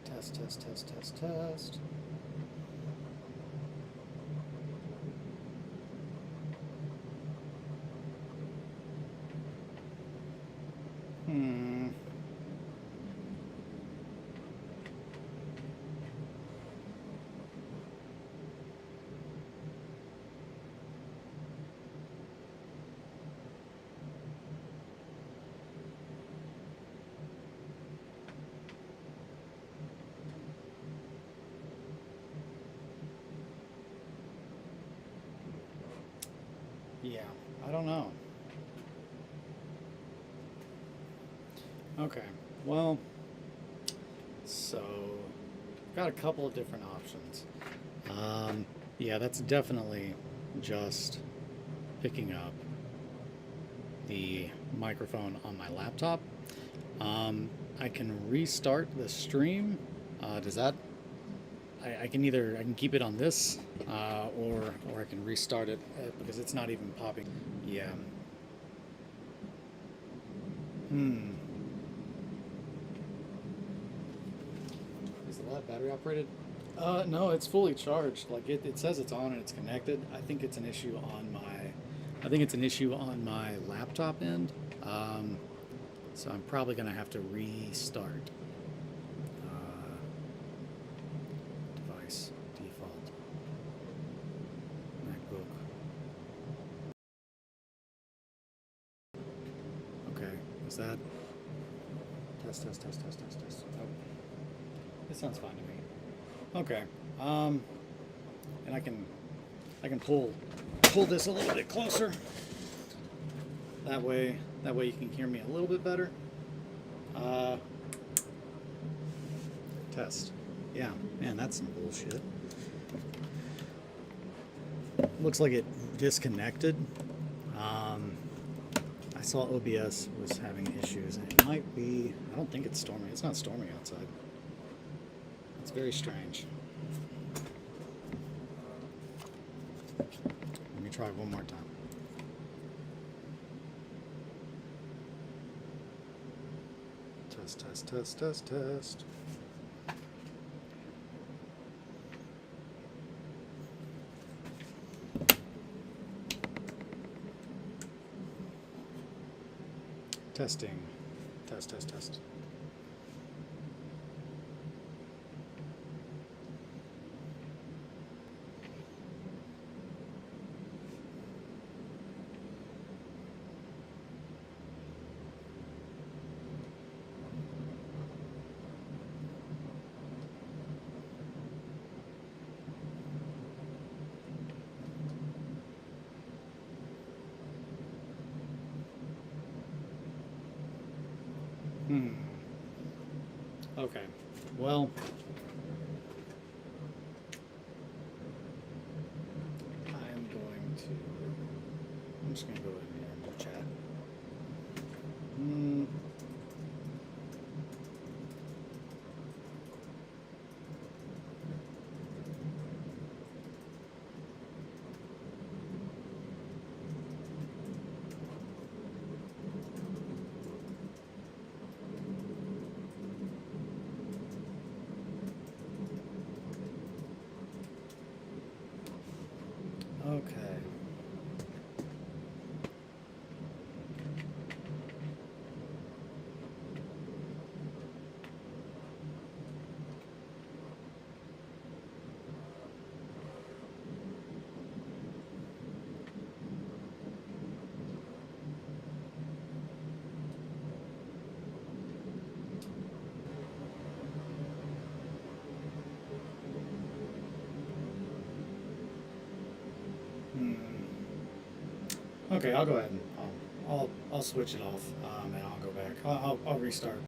Speaker 1: Test. Yeah, I don't know. Okay, well, so got a couple of different options. Yeah, that's definitely just picking up the microphone on my laptop. I can restart the stream. Does that? I can keep it on this, or I can restart it because it's not even popping. Yeah. Is the lab battery operated? No, it's fully charged. Like it says it's on and it's connected. I think it's an issue on my laptop end. Um, so I'm probably gonna have to restart. Device default MacBook. Okay, is that test? Oh, it sounds fine to me. Okay. And I can pull this a little bit closer. That way you can hear me a little bit better. Test. Yeah, man, that's some bullshit. Looks like it disconnected. I saw OBS was having issues, and it might be. I don't think it's storming. It's not storming outside. It's very strange. Let me try one more time. Test. Testing. Test. Okay. Well, I'm just going to go in here and do chat. Okay. Okay, I'll go ahead and I'll switch it off, and I'll go back. I'll restart.